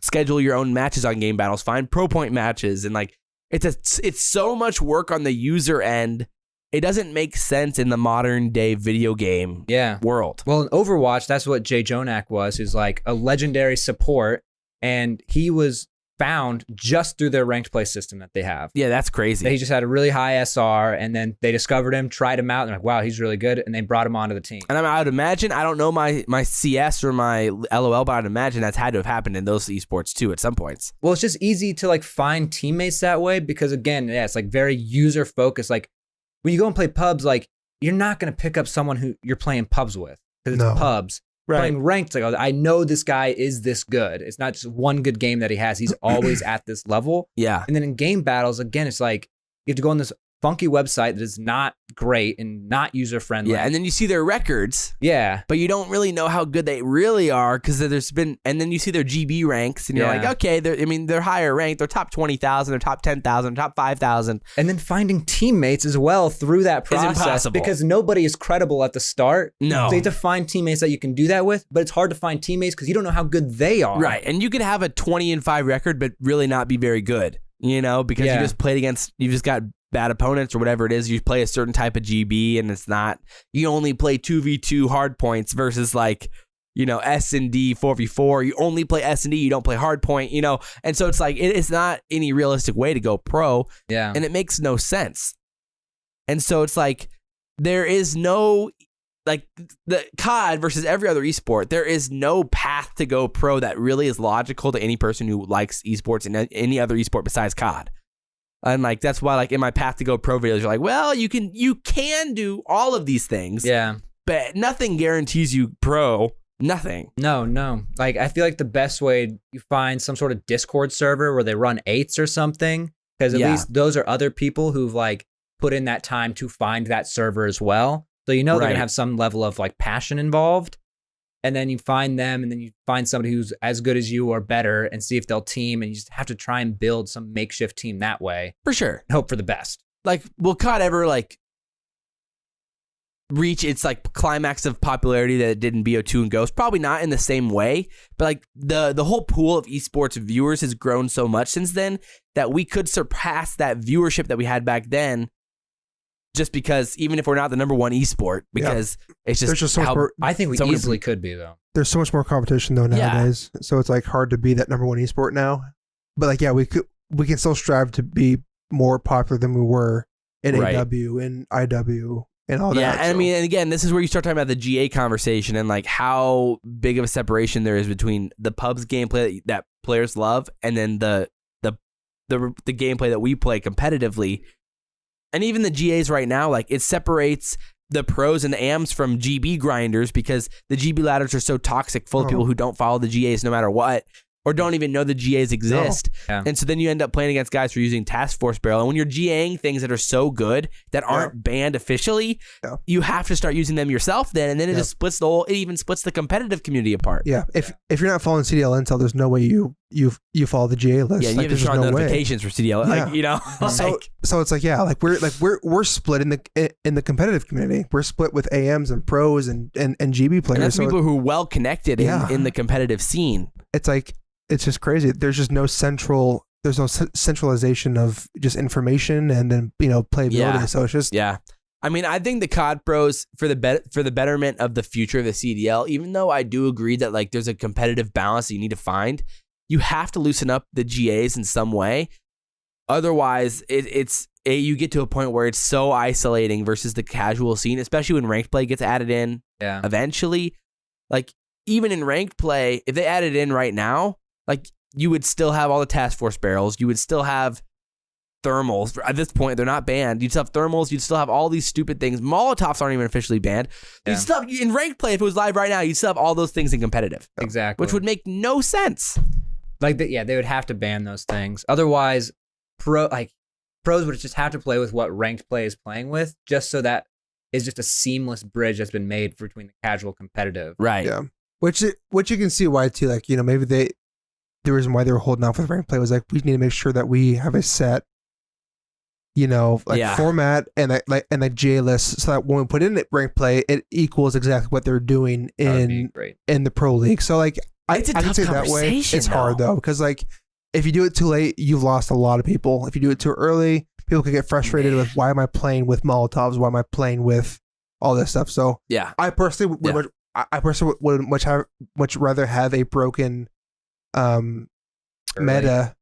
[SPEAKER 1] schedule your own matches on game battles, find pro point matches, and like it's so much work on the user end. It doesn't make sense in the modern day video game world.
[SPEAKER 2] Well, in Overwatch, that's what Jay Jonak was, who's like a legendary support, and he was found just through their ranked play system that they have.
[SPEAKER 1] Yeah, that's crazy.
[SPEAKER 2] He just had a really high SR, and then they discovered him, tried him out, and they're like, wow, he's really good, and they brought him onto the team.
[SPEAKER 1] And I would imagine, I don't know my CS or my LOL, but I'd imagine that's had to have happened in those esports too at some points.
[SPEAKER 2] Well, it's just easy to like find teammates that way because again, it's like very user focused. Like when you go and play pubs, like you're not going to pick up someone who you're playing pubs with because it's pubs.
[SPEAKER 3] Right.
[SPEAKER 2] Playing ranked, like I know this guy is this good. It's not just one good game that he has. He's always at this level.
[SPEAKER 1] Yeah.
[SPEAKER 2] And then in game battles, again, it's like you have to go on this funky website that is not great and not user friendly.
[SPEAKER 1] Yeah, and then you see their records.
[SPEAKER 2] Yeah.
[SPEAKER 1] But you don't really know how good they really are because and then you see their GB ranks and you're like, okay, they're higher ranked. They're top 20,000, they're top 10,000, top 5,000.
[SPEAKER 2] And then finding teammates as well through that process.
[SPEAKER 1] Impossible.
[SPEAKER 2] Because nobody is credible at the start.
[SPEAKER 1] No.
[SPEAKER 2] So you have to find teammates that you can do that with, but it's hard to find teammates because you don't know how good they are.
[SPEAKER 1] Right. And you could have a 20-5 record, but really not be very good, because you just got bad opponents or whatever it is. You play a certain type of GB and you only play 2v2 hard points versus like, S&D 4v4. You only play S&D, you don't play hard point, and so it's like, it's not any realistic way to go pro.
[SPEAKER 2] Yeah.
[SPEAKER 1] And it makes no sense. And so it's like, there is no, like the CoD versus every other esport, there is no path to go pro that really is logical to any person who likes esports and any other esport besides CoD. And like that's why like in my path to go pro videos, you're like, well, you can do all of these things.
[SPEAKER 2] Yeah.
[SPEAKER 1] But nothing guarantees you pro. Nothing.
[SPEAKER 2] No. Like I feel like the best way you find some sort of Discord server where they run 8s or something, because at least those are other people who've like put in that time to find that server as well. So they're gonna have some level of like passion involved. And then you find them, and then you find somebody who's as good as you or better and see if they'll team, and you just have to try and build some makeshift team that way.
[SPEAKER 1] For sure.
[SPEAKER 2] And hope for the best.
[SPEAKER 1] Like, will CoD ever like reach its like climax of popularity that it did in BO2 and Ghost? Probably not in the same way, but like the whole pool of esports viewers has grown so much since then that we could surpass that viewership that we had back then. Just because, even if we're not the number one esport, because it's just,
[SPEAKER 3] there's just so much more,
[SPEAKER 2] I think we easily could be though.
[SPEAKER 3] There's so much more competition though nowadays, so it's like hard to be that number one esport now. But like, we can still strive to be more popular than we were in AW and IW and all that.
[SPEAKER 1] Yeah, and I mean, and again, this is where you start talking about the GA conversation and like how big of a separation there is between the pubs gameplay that players love and then the gameplay that we play competitively. And even the GAs right now, like it separates the pros and the AMs from GB grinders because the GB ladders are so toxic, full of people who don't follow the GAs no matter what, or don't even know the GAs exist. No. Yeah. And so then you end up playing against guys who are using Task Force Barrel. And when you're GAing things that are so good that aren't banned officially, you have to start using them yourself then. And then it just splits it even splits the competitive community apart.
[SPEAKER 3] Yeah. If you're not following CDL Intel, there's no way you follow the GA list.
[SPEAKER 1] Yeah, you have to turn on notifications for CDL. Like,
[SPEAKER 3] so it's like, we're split in the competitive community. We're split with AMs and pros and GB players.
[SPEAKER 1] And that's people who are well connected in the competitive scene.
[SPEAKER 3] It's like, it's just crazy. There's just no centralization of just information and then playability.
[SPEAKER 1] Yeah.
[SPEAKER 3] So it's just
[SPEAKER 1] I mean, I think the CoD pros for the betterment of the future of the CDL. Even though I do agree that like there's a competitive balance that you need to find, you have to loosen up the GAs in some way. Otherwise, you get to a point where it's so isolating versus the casual scene, especially when ranked play gets added in.
[SPEAKER 2] Yeah.
[SPEAKER 1] Eventually, like even in ranked play, if they added in right now, like you would still have all the task force barrels. You would still have thermals. At this point, they're not banned. You'd still have thermals. You'd still have all these stupid things. Molotovs aren't even officially banned.
[SPEAKER 2] Yeah.
[SPEAKER 1] You'd still have, in ranked play, if it was live right now, you'd still have all those things in competitive.
[SPEAKER 2] Exactly.
[SPEAKER 1] Which would make no sense.
[SPEAKER 2] Like, they would have to ban those things. Otherwise, pros would just have to play with what ranked play is playing with, just so that is just a seamless bridge that's been made between the casual competitive.
[SPEAKER 1] Right.
[SPEAKER 3] Yeah. Which you can see why too. Like, maybe the reason why they were holding off with ranked play was like, we need to make sure that we have a set, format and a J list, so that when we put in ranked play, it equals exactly what they're doing in the pro league. So like,
[SPEAKER 1] It's a
[SPEAKER 3] I can
[SPEAKER 1] tough
[SPEAKER 3] say that way.
[SPEAKER 1] conversation,
[SPEAKER 3] It's hard though, because like, if you do it too late, you've lost a lot of people. If you do it too early, people could get frustrated with, why am I playing with Molotovs? Why am I playing with all this stuff? So
[SPEAKER 1] Yeah.
[SPEAKER 3] I personally would much rather have a broken meta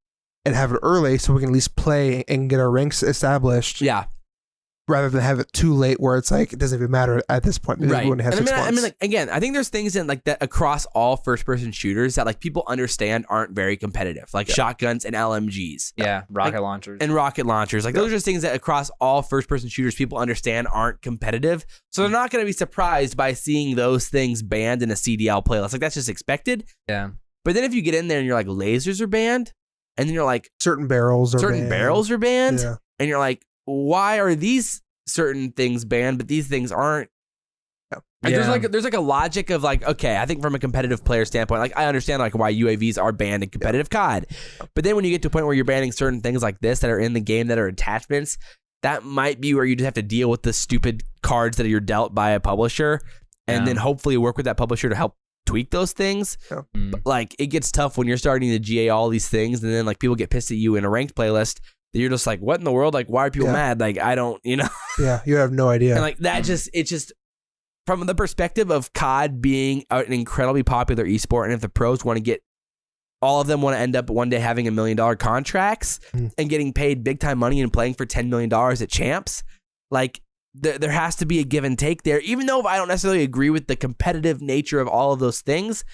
[SPEAKER 3] and have it early, so we can at least play and get our ranks established.
[SPEAKER 1] Yeah.
[SPEAKER 3] Rather than have it too late, where it's like it doesn't even matter at this point. Because
[SPEAKER 1] Right.
[SPEAKER 3] we only have 6 months.
[SPEAKER 1] like, again, I think there's things in like that across all first-person shooters that like people understand aren't very competitive, like shotguns and LMGs.
[SPEAKER 2] Yeah, rocket launchers.
[SPEAKER 1] And rocket launchers. Like those are just things that across all first-person shooters people understand aren't competitive. So they're not going to be surprised by seeing those things banned in a CDL playlist. Like that's just expected.
[SPEAKER 2] Yeah.
[SPEAKER 1] But then if you get in there and you're like, lasers are banned, and then you're like,
[SPEAKER 3] certain barrels are banned.
[SPEAKER 1] Yeah. And you're like, why are these certain things banned, but these things aren't? Like, there's like a logic of like, okay, I think from a competitive player standpoint, like I understand like why UAVs are banned in competitive CoD. But then when you get to a point where you're banning certain things like this that are in the game that are attachments, that might be where you just have to deal with the stupid cards that you're dealt by a publisher, and then hopefully work with that publisher to help tweak those things. But, like it gets tough when you're starting to GA all these things, and then like people get pissed at you in a ranked playlist. You're just like, what in the world? Like, why are people mad? Like, I don't,
[SPEAKER 3] Yeah, you have no idea.
[SPEAKER 1] And like that it's just from the perspective of CoD being an incredibly popular esport, and if the pros want to get, all of them want to end up one day having $1 million contracts and getting paid big time money and playing for $10 million at champs, like there has to be a give and take there. Even though I don't necessarily agree with the competitive nature of all of those things,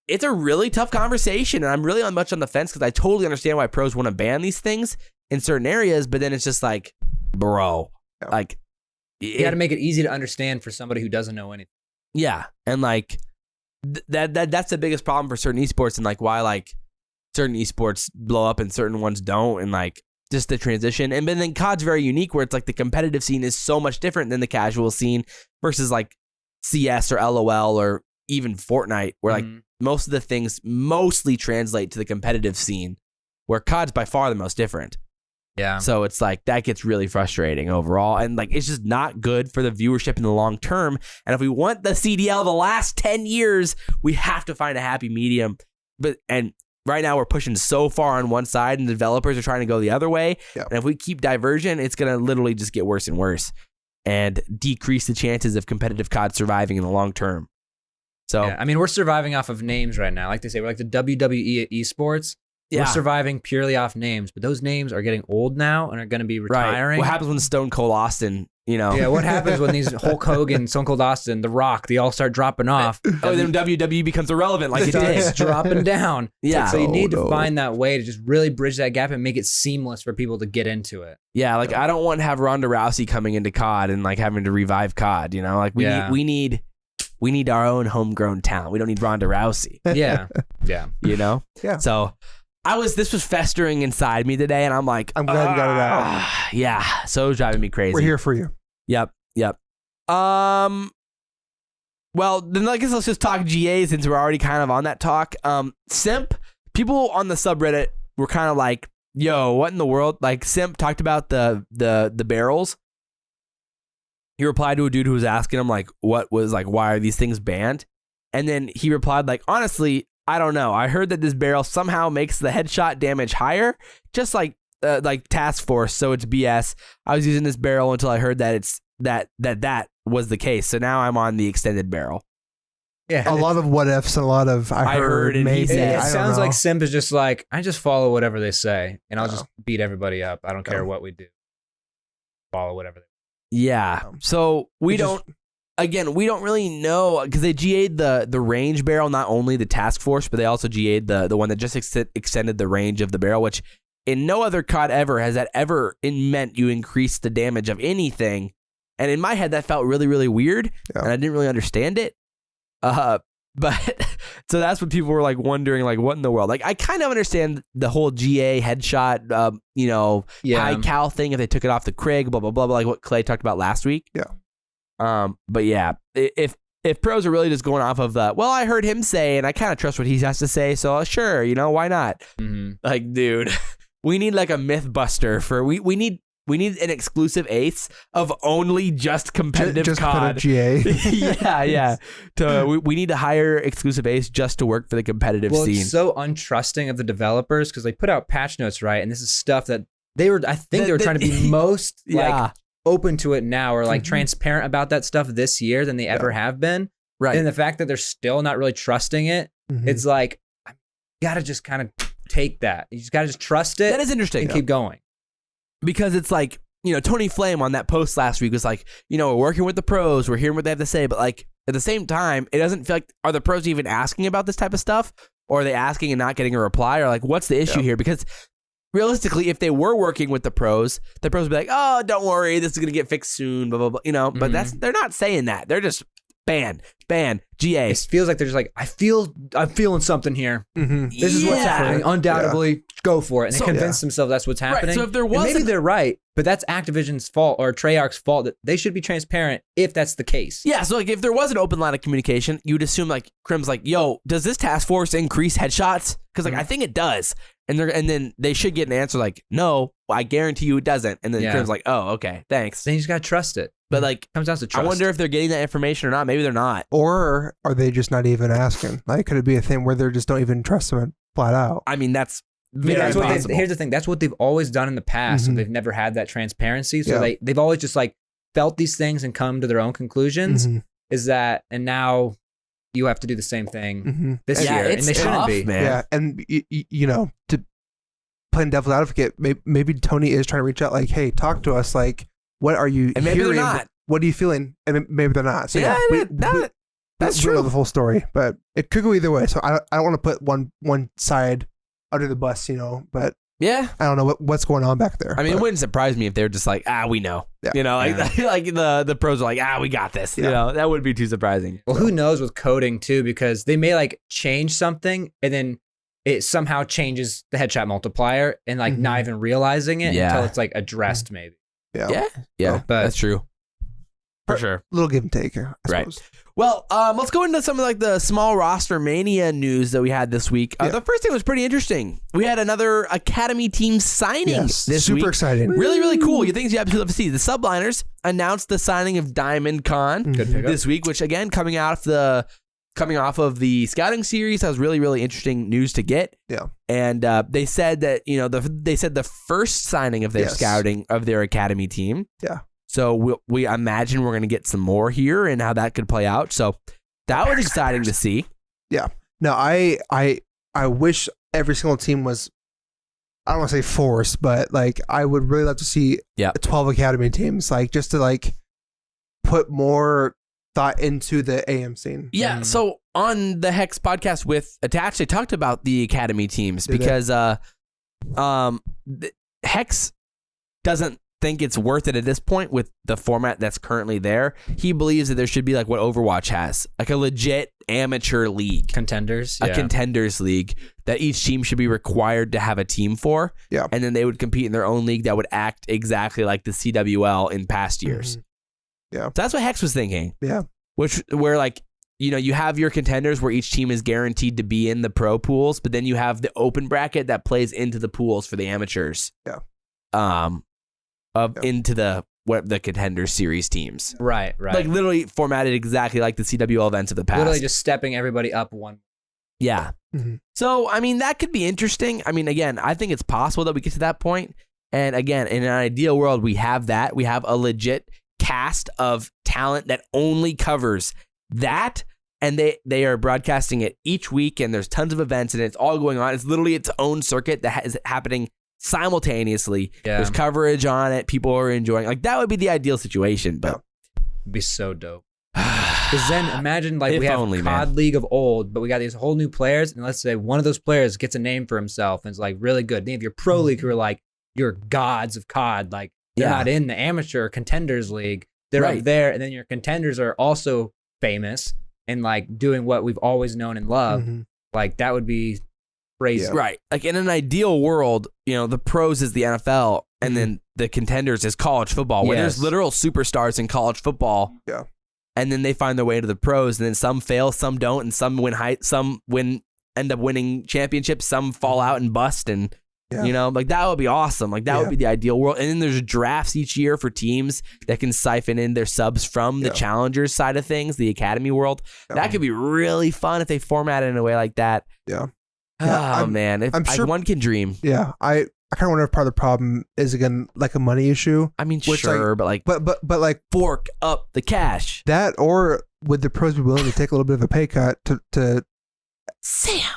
[SPEAKER 1] it's a really tough conversation, and I'm really much on the fence because I totally understand why pros want to ban these things in certain areas, but then it's just like, bro, like
[SPEAKER 2] you got to make it easy to understand for somebody who doesn't know anything.
[SPEAKER 1] Yeah, and like that's the biggest problem for certain esports, and like why like certain esports blow up and certain ones don't, and like just the transition. And then COD's very unique, where it's like the competitive scene is so much different than the casual scene versus like CS or LOL or even Fortnite, where like most of the things mostly translate to the competitive scene, where COD's by far the most different.
[SPEAKER 2] Yeah.
[SPEAKER 1] So it's like that gets really frustrating overall, and like it's just not good for the viewership in the long term. And if we want the CDL the last 10 years, we have to find a happy medium. And right now we're pushing so far on one side, and the developers are trying to go the other way. Yep. And if we keep diversion, it's gonna literally just get worse and worse, and decrease the chances of competitive COD surviving in the long term. So
[SPEAKER 2] I mean, we're surviving off of names right now. Like they say, we're like the WWE at esports. We're surviving purely off names, but those names are getting old now and are going to be retiring.
[SPEAKER 1] Right. What happens when Stone Cold Austin,
[SPEAKER 2] Yeah, what happens when these Hulk Hogan, Stone Cold Austin, The Rock, they all start dropping off?
[SPEAKER 1] Then WWE becomes irrelevant like it did.
[SPEAKER 2] It's dropping down.
[SPEAKER 1] Yeah.
[SPEAKER 2] So you need to find that way to just really bridge that gap and make it seamless for people to get into it.
[SPEAKER 1] Yeah, like I don't want to have Ronda Rousey coming into COD and like having to revive COD, Like we need our own homegrown talent. We don't need Ronda Rousey.
[SPEAKER 2] Yeah.
[SPEAKER 3] Yeah.
[SPEAKER 1] So this was festering inside me today, and I'm like,
[SPEAKER 3] I'm glad you got it out.
[SPEAKER 1] Yeah. So it was driving me crazy.
[SPEAKER 3] We're here for you.
[SPEAKER 1] Yep. Well, then I guess let's just talk GA since we're already kind of on that talk. Simp, people on the subreddit were kind of like, yo, what in the world? Like Simp talked about the barrels. He replied to a dude who was asking him like, why are these things banned? And then he replied like, honestly, I don't know. I heard that this barrel somehow makes the headshot damage higher, just like Task Force. So it's BS. I was using this barrel until I heard that that was the case. So now I'm on the extended barrel.
[SPEAKER 2] Yeah.
[SPEAKER 3] a lot of what ifs and a lot of I heard
[SPEAKER 1] and he
[SPEAKER 3] maybe.
[SPEAKER 1] said.
[SPEAKER 2] It
[SPEAKER 3] I don't
[SPEAKER 2] sounds
[SPEAKER 3] know.
[SPEAKER 2] like Simp is just like, I just follow whatever they say, and I'll
[SPEAKER 3] Oh.
[SPEAKER 2] just beat everybody up. I don't care
[SPEAKER 3] Oh.
[SPEAKER 2] what we do. Follow whatever.
[SPEAKER 1] Yeah. So we
[SPEAKER 3] It just-
[SPEAKER 1] don't. Again, we don't really know because they GA'd the range barrel, not only the task force, but they also GA'd the one that just extended the range of the barrel, which in no other COD ever has that ever meant you increase the damage of anything. And in my head, that felt really, really weird,
[SPEAKER 3] Yeah.
[SPEAKER 1] and I didn't really understand it. But so that's what people were like wondering, like, what in the world? Like, I kind of understand the whole GA headshot, high cal thing if they took it off the Krig, blah blah blah, like what Clay talked about last week.
[SPEAKER 3] Yeah.
[SPEAKER 1] But yeah, if pros are really just going off of the, well, I heard him say, and I kind of trust what he has to say, so sure, why not?
[SPEAKER 2] Mm-hmm.
[SPEAKER 1] Like, dude, we need like a myth buster for we need an exclusive ace of only just competitive
[SPEAKER 3] just
[SPEAKER 1] COD.
[SPEAKER 3] GA.
[SPEAKER 1] yeah. We need to hire exclusive ace just to work for the competitive
[SPEAKER 2] Well,
[SPEAKER 1] scene.
[SPEAKER 2] it's so untrusting of the developers because they put out patch notes, right? And this is stuff that they were trying to be most like open to it now, or like transparent about that stuff this year than they ever have been.
[SPEAKER 1] Right.
[SPEAKER 2] And the fact that they're still not really trusting it, it's like, you gotta just kind of take that. You just gotta just trust it.
[SPEAKER 1] That is interesting.
[SPEAKER 2] And keep going.
[SPEAKER 1] Because it's like, Tony Flame on that post last week was like, we're working with the pros, we're hearing what they have to say, but like at the same time, it doesn't feel like, are the pros even asking about this type of stuff? Or are they asking and not getting a reply? Or like, what's the issue here? Because realistically, if they were working with the pros would be like, oh, don't worry, this is going to get fixed soon, blah, blah, blah, but they're not saying that. They're just ban, GA.
[SPEAKER 2] It feels like they're just like, I'm feeling something here. This is what's happening. Undoubtedly, go for it. And they convince themselves that's what's happening.
[SPEAKER 1] Right, so if there
[SPEAKER 2] And
[SPEAKER 1] was
[SPEAKER 2] maybe they're right, but that's Activision's fault or Treyarch's fault that they should be transparent if that's the case.
[SPEAKER 1] Yeah, so like if there was an open line of communication, you'd assume like Crim's like, yo, does this task force increase headshots? Because like I think it does. And then they should get an answer like, no, I guarantee you it doesn't. And then Crim's like, oh, okay, thanks.
[SPEAKER 2] Then you just gotta trust it.
[SPEAKER 1] But like,
[SPEAKER 2] Comes down to trust.
[SPEAKER 1] I wonder if they're getting that information or not. Maybe they're not.
[SPEAKER 3] Or are they just not even asking? Like, could it be a thing where they just don't even trust them flat out?
[SPEAKER 1] I mean, that's
[SPEAKER 2] Maybe
[SPEAKER 1] very
[SPEAKER 2] that's what
[SPEAKER 1] possible.
[SPEAKER 2] here's the thing. That's what they've always done in the past. So they've never had that transparency. So they've always just like felt these things and come to their own conclusions. Is that, and now you have to do the same thing this year, and they shouldn't be.
[SPEAKER 1] man.
[SPEAKER 3] Yeah, and to playing devil's advocate, maybe Tony is trying to reach out, like, hey, talk to us, like, what are you
[SPEAKER 1] And maybe
[SPEAKER 3] hearing?
[SPEAKER 1] they're not.
[SPEAKER 3] What are you feeling? And maybe they're not. So
[SPEAKER 1] Yeah,
[SPEAKER 3] we
[SPEAKER 1] that's
[SPEAKER 3] don't know
[SPEAKER 1] true.
[SPEAKER 3] the full story, but it could go either way. So I don't want to put one side under the bus, But
[SPEAKER 1] Yeah.
[SPEAKER 3] I don't know what's going on back there.
[SPEAKER 1] I mean, it
[SPEAKER 3] but,
[SPEAKER 1] wouldn't surprise me if they were just like, we know.
[SPEAKER 3] Yeah.
[SPEAKER 1] Like the pros are like, we got this. That wouldn't be too surprising.
[SPEAKER 2] Well, who knows with coding too, because they may like change something and then it somehow changes the headshot multiplier and like not even realizing it until it's like addressed maybe.
[SPEAKER 1] Yeah,
[SPEAKER 2] but
[SPEAKER 1] that's true. For sure.
[SPEAKER 3] little give and take, I
[SPEAKER 1] Right.
[SPEAKER 3] suppose.
[SPEAKER 1] Well, let's go into some of like the small roster mania news that we had this week. The first thing was pretty interesting. We had another Academy team signing
[SPEAKER 3] Yes,
[SPEAKER 1] this
[SPEAKER 3] super
[SPEAKER 1] week.
[SPEAKER 3] exciting.
[SPEAKER 1] Really, really cool. You think you absolutely love to see. The Subliners announced the signing of Diamondcon
[SPEAKER 2] Good pickup.
[SPEAKER 1] this week, which again coming off of the scouting series, that was really, really interesting news to get.
[SPEAKER 3] Yeah.
[SPEAKER 1] And they said that the first signing of their scouting of their Academy team.
[SPEAKER 3] Yeah.
[SPEAKER 1] So we imagine we're going to get some more here and how that could play out. So that was exciting to see.
[SPEAKER 3] Yeah. No, I wish every single team was, I don't want to say forced, but like I would really love to see 12 Academy teams, like just to like put more thought into the AM scene.
[SPEAKER 1] Yeah. So on the Hecz podcast with Attached, they talked about the Academy teams because Hecz doesn't think it's worth it at this point with the format that's currently there. He believes that there should be like what Overwatch has, like a legit amateur league.
[SPEAKER 2] Contenders.
[SPEAKER 1] A Contenders league that each team should be required to have a team for.
[SPEAKER 3] Yeah.
[SPEAKER 1] And then they would compete in their own league that would act exactly like the CWL in past years.
[SPEAKER 3] Yeah.
[SPEAKER 1] So that's what Hecz was thinking.
[SPEAKER 3] Yeah.
[SPEAKER 1] Where like, you have your Contenders where each team is guaranteed to be in the pro pools, but then you have the open bracket that plays into the pools for the amateurs.
[SPEAKER 3] Yeah.
[SPEAKER 1] Into the Contender series teams.
[SPEAKER 2] Right.
[SPEAKER 1] Like literally formatted exactly like the CWL events of the past.
[SPEAKER 2] Literally just stepping everybody up one.
[SPEAKER 1] Yeah. So, I mean, that could be interesting. I mean, again, I think it's possible that we get to that point. And again, in an ideal world, we have that. We have a legit cast of talent that only covers that and they are broadcasting it each week, and there's tons of events, and it's all going on. It's literally its own circuit that is happening simultaneously.
[SPEAKER 2] Yeah.
[SPEAKER 1] There's coverage on it. People are enjoying. Like, that would be the ideal situation, but
[SPEAKER 2] It'd be so dope. Because then imagine like we have
[SPEAKER 1] only,
[SPEAKER 2] COD
[SPEAKER 1] man.
[SPEAKER 2] League of old, but we got these whole new players, and let's say one of those players gets a name for himself and is like really good. Then you have your pro league who are like your gods of COD, like they're not in the amateur Contenders league, they're up there, and then your Contenders are also famous and like doing what we've always known and loved. Like that would be crazy.
[SPEAKER 1] Right. Like in an ideal world, you know, the pros is the NFL, and then the Contenders is college football, where there's literal superstars in college football.
[SPEAKER 3] Yeah.
[SPEAKER 1] And then they find their way to the pros, and then some fail, some don't, and some end up winning championships, some fall out and bust, and you know, like that would be awesome. Like that would be the ideal world. And then there's drafts each year for teams that can siphon in their subs from the challengers side of things, the academy world. That could be really fun if they format it in a way like that.
[SPEAKER 3] Yeah.
[SPEAKER 1] Oh man,
[SPEAKER 3] I'm sure
[SPEAKER 1] one can dream.
[SPEAKER 3] Yeah, I kind of wonder if part of the problem is again like a money issue.
[SPEAKER 1] I mean,
[SPEAKER 3] which,
[SPEAKER 1] sure,
[SPEAKER 3] like,
[SPEAKER 1] but
[SPEAKER 3] like
[SPEAKER 1] fork up the cash.
[SPEAKER 3] That, or would the pros be willing to take a little bit of a pay cut to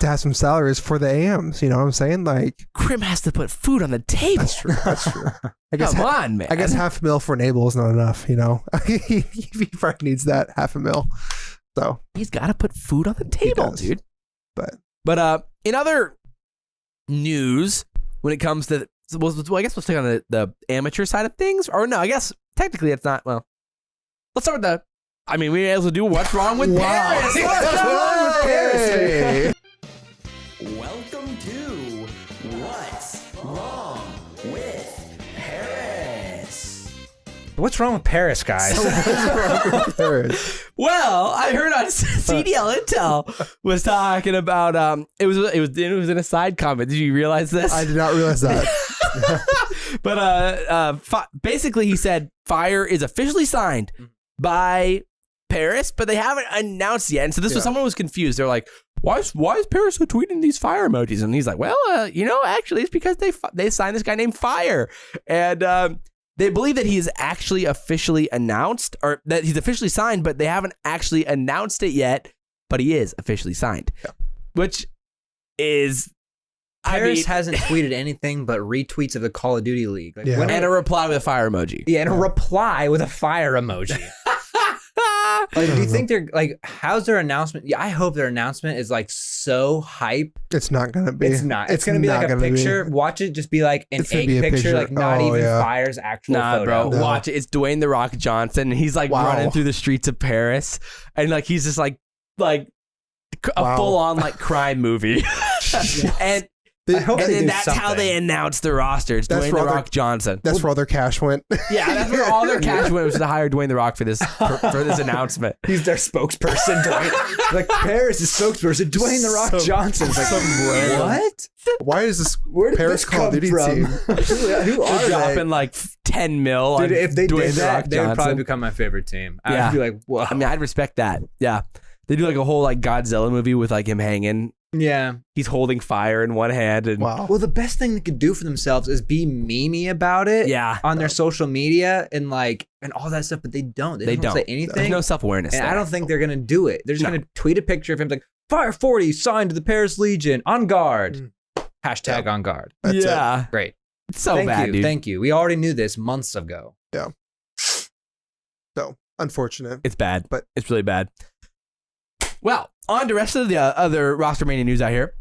[SPEAKER 3] have some salaries for the AMs? You know what I'm saying? Like
[SPEAKER 1] Crim has to put food on the table.
[SPEAKER 3] That's true. That's true. I guess
[SPEAKER 1] Come on, man.
[SPEAKER 3] I guess $500,000 for Enable is not enough. You know, he probably needs that $500,000. So
[SPEAKER 1] he's got to put food on the table, dude. But in other news, when it comes to, well, I guess let's take on the amateur side of things. Or no, I guess technically it's not. Well, let's start with we may as well do what's wrong with Paris.
[SPEAKER 3] What's wrong with Paris?
[SPEAKER 1] Welcome to What's Wrong with Paris.
[SPEAKER 2] What's wrong with Paris, guys?
[SPEAKER 1] Well, I heard on CDL Intel was talking about it was in a side comment. Did you realize this?
[SPEAKER 3] I did not realize that.
[SPEAKER 1] But basically he said Fire is officially signed by Paris, but they haven't announced yet. And so this was someone who was confused. They're like, why is Paris so tweeting these Fire emojis? And he's like, well, actually it's because they signed this guy named Fire. And they believe that he is actually officially announced, or that he's officially signed, but they haven't actually announced it yet, but he is officially signed. Yeah. Which is...
[SPEAKER 2] Paris hasn't tweeted anything but retweets of the Call of Duty League. Like,
[SPEAKER 1] and a reply with a fire emoji.
[SPEAKER 2] Yeah, and a reply with a fire emoji. Like, do you think they're like, how's their announcement? Yeah, I hope their announcement is like so hype.
[SPEAKER 3] It's not gonna be.
[SPEAKER 2] It's not. It's gonna be like a picture. Watch it just be like an egg picture, like not even Fire's actual photo.
[SPEAKER 1] Bro, watch it. It's Dwayne "The Rock" Johnson, and he's like running through the streets of Paris, and like he's just like a full on like crime movie, and. That's how they announced the roster. It's Dwayne "The Rock" Johnson.
[SPEAKER 3] That's where all their cash went.
[SPEAKER 1] Yeah, that's where all their cash went, was to hire Dwayne "The Rock" for this announcement.
[SPEAKER 2] He's their spokesperson. Dwayne, like Paris is spokesperson. Dwayne "The Rock" Johnson. Like, what?
[SPEAKER 3] Why is this Paris Call of Duty team?
[SPEAKER 2] Who are
[SPEAKER 1] dropping like 10 mil?
[SPEAKER 2] Dude, if they
[SPEAKER 1] Dwayne
[SPEAKER 2] did
[SPEAKER 1] "The Rock"
[SPEAKER 2] that, they would probably
[SPEAKER 1] Johnson.
[SPEAKER 2] become my favorite team.
[SPEAKER 1] Yeah.
[SPEAKER 2] I'd be like, whoa.
[SPEAKER 1] I mean, I'd respect that. Yeah, they do like a whole like Godzilla movie with like him hanging.
[SPEAKER 2] Yeah.
[SPEAKER 1] He's holding fire in one hand. And
[SPEAKER 2] Well, the best thing they could do for themselves is be memey about it on their social media and all that stuff, but they don't. They don't say anything.
[SPEAKER 1] There's no self-awareness.
[SPEAKER 2] And I don't think they're going to do it. They're just going to tweet a picture of him like, Fire 40 signed to the Paris Legion, on guard. Hashtag on guard.
[SPEAKER 3] That's it.
[SPEAKER 2] Great.
[SPEAKER 1] It's so bad, dude.
[SPEAKER 2] Thank you. We already knew this months ago.
[SPEAKER 3] Yeah. So, unfortunate.
[SPEAKER 1] It's bad,
[SPEAKER 3] but
[SPEAKER 1] it's really bad. Well, on to the rest of the other roster mania news out here.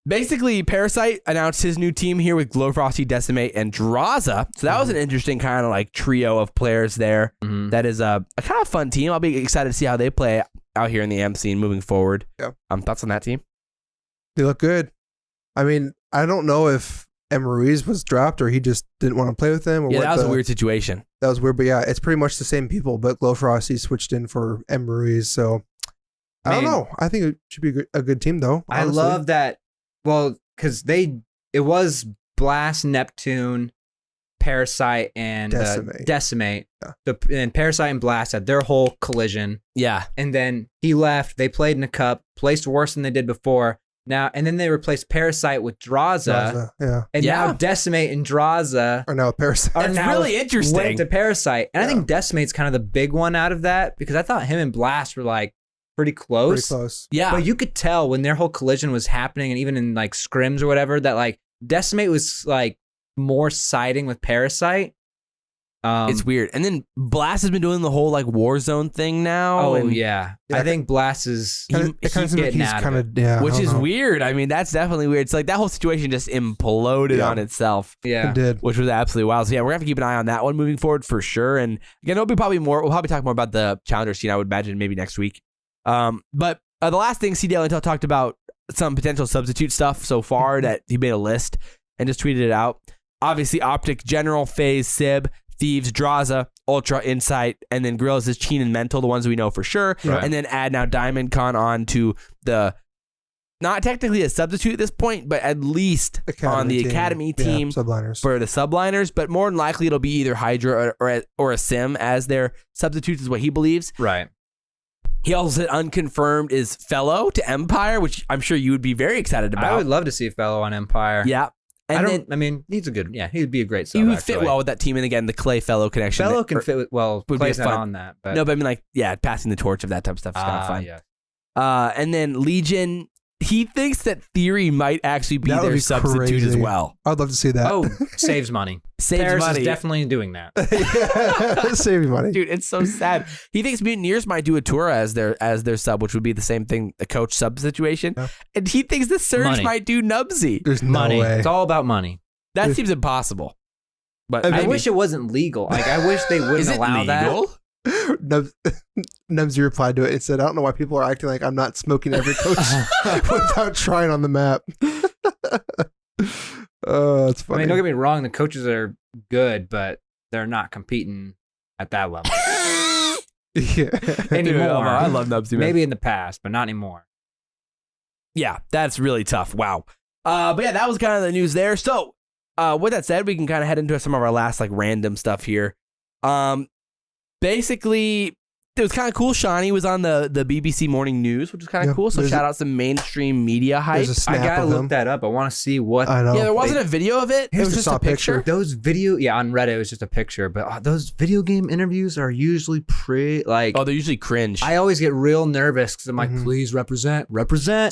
[SPEAKER 1] Basically, Parasite announced his new team here with Glowfrosty, Decimate, and Draza. So that was an interesting kind of like trio of players there. That is a kind of fun team. I'll be excited to see how they play out here in the AM scene moving forward.
[SPEAKER 3] Yeah.
[SPEAKER 1] Thoughts on that team?
[SPEAKER 3] They look good. I mean, I don't know if M. Ruiz was dropped or he just didn't want to play with them. Or
[SPEAKER 1] yeah, that was a weird situation.
[SPEAKER 3] That was weird, but yeah, it's pretty much the same people, but Glowfrosty switched in for M. Ruiz. So I don't know. I think it should be a good team, though. Honestly.
[SPEAKER 2] I love that. Well, because it was Blast, Neptune, Parasite, and Decimate. Yeah. And Parasite and Blast had their whole collision.
[SPEAKER 1] Yeah.
[SPEAKER 2] And then he left. They played in a cup, placed worse than they did before. Now, and then they replaced Parasite with Draza.
[SPEAKER 3] Yeah.
[SPEAKER 2] And
[SPEAKER 1] Yeah.
[SPEAKER 2] now Decimate and Draza
[SPEAKER 3] Or no, Parasite.
[SPEAKER 2] are
[SPEAKER 1] That's
[SPEAKER 2] now
[SPEAKER 1] really interesting.
[SPEAKER 2] linked to Parasite. And I
[SPEAKER 3] Yeah.
[SPEAKER 2] think Decimate's kind of the big one out of that because I thought him and Blast were like pretty close.
[SPEAKER 3] Pretty close.
[SPEAKER 1] Yeah.
[SPEAKER 2] But you could tell when their whole collision was happening and even in like scrims or whatever that like Decimate was like more siding with Parasite.
[SPEAKER 1] It's weird. And then Blast has been doing the whole like Warzone thing now.
[SPEAKER 2] Oh,
[SPEAKER 1] and,
[SPEAKER 2] yeah.
[SPEAKER 3] Yeah,
[SPEAKER 2] I think Blast is
[SPEAKER 3] It kind of seems like
[SPEAKER 2] getting
[SPEAKER 3] he's
[SPEAKER 2] out
[SPEAKER 3] kind
[SPEAKER 2] of
[SPEAKER 3] of, yeah.
[SPEAKER 1] which
[SPEAKER 3] I don't
[SPEAKER 1] is
[SPEAKER 3] know.
[SPEAKER 1] weird. I mean, that's definitely weird. It's like that whole situation just imploded
[SPEAKER 3] Yeah.
[SPEAKER 1] on itself,
[SPEAKER 2] Yeah.
[SPEAKER 3] It did.
[SPEAKER 1] which was absolutely wild. So yeah, we're gonna have to keep an eye on that one moving forward for sure. And again, it'll be probably more. We'll probably talk more about the challenger scene. I would imagine maybe next week. But the last thing CDL Intel talked about some potential substitute stuff so far that he made a list and just tweeted it out. Obviously, Optic, General, FaZe, Sib, Thieves, Draza, Ultra, Insight, and then Grills is Cheen and Mental, the ones we know for sure.
[SPEAKER 2] Right.
[SPEAKER 1] And then add now Diamondcon on to the, not technically a substitute at this point, but at least on the Academy team
[SPEAKER 3] Subliners.
[SPEAKER 1] for the subliners. But more than likely, it'll be either Hydra or a Sim as their substitutes is what he believes.
[SPEAKER 2] Right.
[SPEAKER 1] He also said unconfirmed is Fellow to Empire, which I'm sure you would be very excited about.
[SPEAKER 2] I would love to see a fellow on Empire.
[SPEAKER 1] Yeah. And
[SPEAKER 2] he's a good, he'd be a great sub.
[SPEAKER 1] he would
[SPEAKER 2] actually.
[SPEAKER 1] fit well with that team. And again, the Clay Fellow connection.
[SPEAKER 2] Fellow can fit with, well,
[SPEAKER 1] would be
[SPEAKER 2] Clay's not
[SPEAKER 1] fun.
[SPEAKER 2] on that. But,
[SPEAKER 1] No, but I mean, like, yeah, passing the torch of that type of stuff is kind of fun.
[SPEAKER 2] Yeah.
[SPEAKER 1] And then Legion, he thinks that Theory might actually be
[SPEAKER 3] That would
[SPEAKER 1] their
[SPEAKER 3] be
[SPEAKER 1] substitute as
[SPEAKER 3] crazy.
[SPEAKER 1] well.
[SPEAKER 3] I'd love to see that.
[SPEAKER 2] Oh, saves money.
[SPEAKER 1] Saves
[SPEAKER 2] Paris
[SPEAKER 1] money.
[SPEAKER 2] is definitely doing that.
[SPEAKER 3] Yeah. Save you money.
[SPEAKER 1] Dude, it's so sad. He thinks Mutineers might do a Tura as their sub, which would be the same thing, the coach sub situation.
[SPEAKER 3] Yeah.
[SPEAKER 1] And he thinks the Surge
[SPEAKER 2] Money.
[SPEAKER 1] might do Nubsy.
[SPEAKER 3] There's no
[SPEAKER 2] Money.
[SPEAKER 3] way.
[SPEAKER 2] It's all about money.
[SPEAKER 1] That seems impossible. But
[SPEAKER 3] I
[SPEAKER 2] I
[SPEAKER 1] maybe.
[SPEAKER 2] wish it wasn't legal. Like, I wish they wouldn't
[SPEAKER 1] Is it
[SPEAKER 2] allow
[SPEAKER 1] legal?
[SPEAKER 3] Nubsy replied to it and said, I don't know why people are acting like I'm not smoking every coach without trying on the map. Oh, that's
[SPEAKER 2] I
[SPEAKER 3] funny.
[SPEAKER 2] mean, don't get me wrong. The coaches are good, but they're not competing at that level.
[SPEAKER 3] Yeah.
[SPEAKER 2] Anymore.
[SPEAKER 1] I love Nubsy, man.
[SPEAKER 2] Maybe in the past, but not anymore.
[SPEAKER 1] Yeah, that's really tough. Wow. But yeah, that was kind of the news there. So, with that said, we can kind of head into some of our last like random stuff here. Basically, it was kind of cool. Shawnee was on the BBC Morning News, which was kind of
[SPEAKER 3] Yeah,
[SPEAKER 1] cool. So
[SPEAKER 3] there's
[SPEAKER 1] shout out some mainstream media hype.
[SPEAKER 3] There's a snap
[SPEAKER 2] I gotta
[SPEAKER 3] of
[SPEAKER 2] look
[SPEAKER 3] him.
[SPEAKER 2] that up. I want to see what
[SPEAKER 3] I know.
[SPEAKER 1] Yeah, there wasn't a video of it. It
[SPEAKER 3] Here's
[SPEAKER 1] was
[SPEAKER 3] the
[SPEAKER 1] just a
[SPEAKER 3] saw
[SPEAKER 1] picture.
[SPEAKER 3] picture.
[SPEAKER 2] those video. Yeah, on Reddit, it was just a picture. But those video game interviews are usually pretty. Like,
[SPEAKER 1] Oh, they're usually cringe.
[SPEAKER 2] I always get real nervous because I'm like,
[SPEAKER 3] Mhm.
[SPEAKER 2] please represent.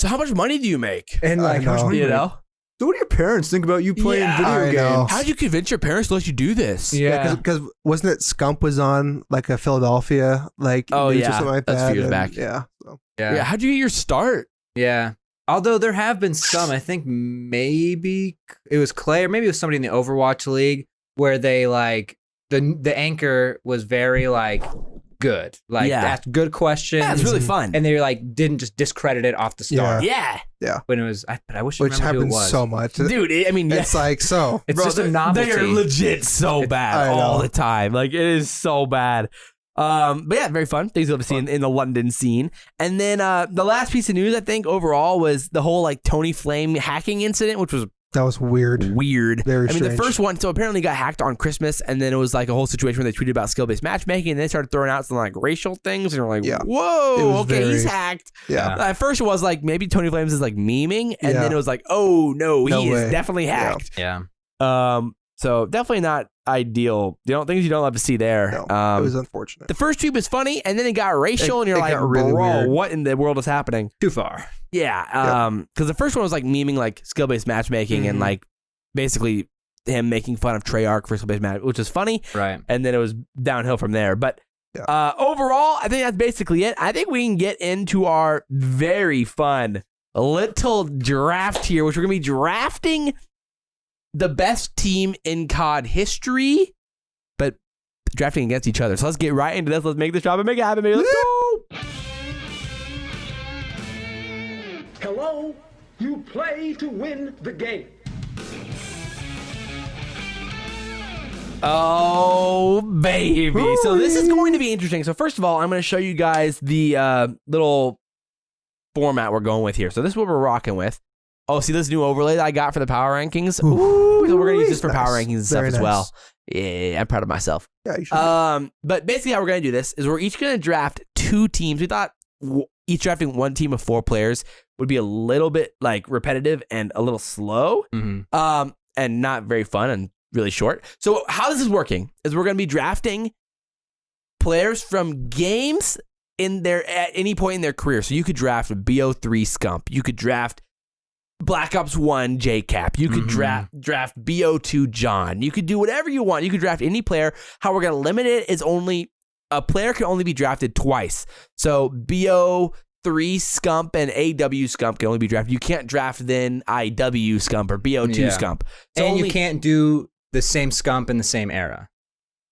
[SPEAKER 1] So how much money do you make?
[SPEAKER 2] And
[SPEAKER 3] I
[SPEAKER 2] like, how much
[SPEAKER 3] know.
[SPEAKER 2] money
[SPEAKER 1] You
[SPEAKER 2] you make?
[SPEAKER 1] know?
[SPEAKER 2] So what do your parents think about you playing
[SPEAKER 1] Yeah,
[SPEAKER 2] video
[SPEAKER 3] I know.
[SPEAKER 2] games?
[SPEAKER 1] How'd you convince your parents to let you do this?
[SPEAKER 2] Yeah.
[SPEAKER 3] because wasn't it Scump was on like a Philadelphia like
[SPEAKER 1] Oh,
[SPEAKER 3] news
[SPEAKER 1] yeah.
[SPEAKER 3] or something like
[SPEAKER 1] That's a
[SPEAKER 3] that?
[SPEAKER 1] few years
[SPEAKER 3] and-
[SPEAKER 1] back.
[SPEAKER 3] Yeah. So.
[SPEAKER 1] Yeah. How'd you get your start?
[SPEAKER 2] Yeah. Although there have been some, I think maybe it was Clay or maybe it was somebody in the Overwatch League where they like the anchor was very like good, like
[SPEAKER 1] Yeah.
[SPEAKER 2] asked good questions.
[SPEAKER 1] Yeah, it's really fun.
[SPEAKER 2] and they like didn't just discredit it off the start.
[SPEAKER 1] yeah.
[SPEAKER 2] When it was, but I wish I
[SPEAKER 3] Which
[SPEAKER 2] remember who it
[SPEAKER 3] happens
[SPEAKER 2] was.
[SPEAKER 3] so much.
[SPEAKER 1] Dude, I mean,
[SPEAKER 3] It's like so.
[SPEAKER 2] It's
[SPEAKER 1] bro,
[SPEAKER 2] just a novelty.
[SPEAKER 1] They are legit so bad
[SPEAKER 3] I
[SPEAKER 1] all
[SPEAKER 3] know.
[SPEAKER 1] the time. Like, it is so bad. But yeah, very fun. Things you'll see in the London scene. And then the last piece of news, I think, overall was the whole like Tony Flame hacking incident, which was
[SPEAKER 3] That was weird.
[SPEAKER 1] weird.
[SPEAKER 3] Very
[SPEAKER 1] I mean,
[SPEAKER 3] strange.
[SPEAKER 1] the first one, so apparently got hacked on Christmas, and then it was like a whole situation where they tweeted about skill-based matchmaking, and they started throwing out some like racial things, and you're like,
[SPEAKER 3] Yeah. It
[SPEAKER 1] whoa,
[SPEAKER 3] was
[SPEAKER 1] okay, he's
[SPEAKER 3] very-
[SPEAKER 1] hacked.
[SPEAKER 3] Yeah.
[SPEAKER 1] At first it was like maybe Tony Flames is like memeing, and
[SPEAKER 3] Yeah.
[SPEAKER 1] then it was like, oh no,
[SPEAKER 3] No
[SPEAKER 1] he is
[SPEAKER 3] way.
[SPEAKER 1] definitely hacked.
[SPEAKER 2] Yeah.
[SPEAKER 1] So definitely not ideal. Things you don't love to see there.
[SPEAKER 3] No, it was unfortunate.
[SPEAKER 1] The first tweet was funny, and then it got racial, and you're
[SPEAKER 3] it
[SPEAKER 1] like,
[SPEAKER 3] got really
[SPEAKER 1] bro,
[SPEAKER 3] weird.
[SPEAKER 1] what in the world is happening?
[SPEAKER 2] Too far.
[SPEAKER 1] Yeah, because the first one was like memeing like skill-based matchmaking and
[SPEAKER 3] Mhm.
[SPEAKER 1] like basically him making fun of Treyarch for skill-based match, which is funny,
[SPEAKER 2] Right.
[SPEAKER 1] and then it was downhill from there. But
[SPEAKER 3] Yeah.
[SPEAKER 1] overall, I think that's basically it. I think we can get into our very fun little draft here, which we're gonna be drafting the best team in COD history, but drafting against each other. So let's get right into this. Let's make this drop and make it happen, baby. Let's go.
[SPEAKER 4] Hello, you play to win the game.
[SPEAKER 1] Oh, baby. So this is going to be interesting. So first of all, I'm going to show you guys the little format we're going with here. So this is what we're rocking with. Oh, see this new overlay that I got for the power rankings? Ooh, so we're going to use this for
[SPEAKER 3] Nice.
[SPEAKER 1] power rankings and stuff
[SPEAKER 3] Very
[SPEAKER 1] as
[SPEAKER 3] nice.
[SPEAKER 1] well. Yeah, I'm proud of myself.
[SPEAKER 3] Yeah, you should.
[SPEAKER 1] But basically how we're going to do this is we're each going to draft two teams. We thought each drafting one team of 4 players would be a little bit like repetitive and a little slow, and not very fun and really short. So how this is working is we're going to be drafting players from games at any point in their career. So you could draft Bo3 Scump. You could draft Black Ops 1 JCap. You could draft Bo2 John. You could do whatever you want. You could draft any player. How we're going to limit it is only a player can only be drafted twice. So Bo3 Scump and AW Scump can only be drafted. You can't draft then IW Scump or Bo2 Scump. So
[SPEAKER 2] and you can't do the same Scump in the same era.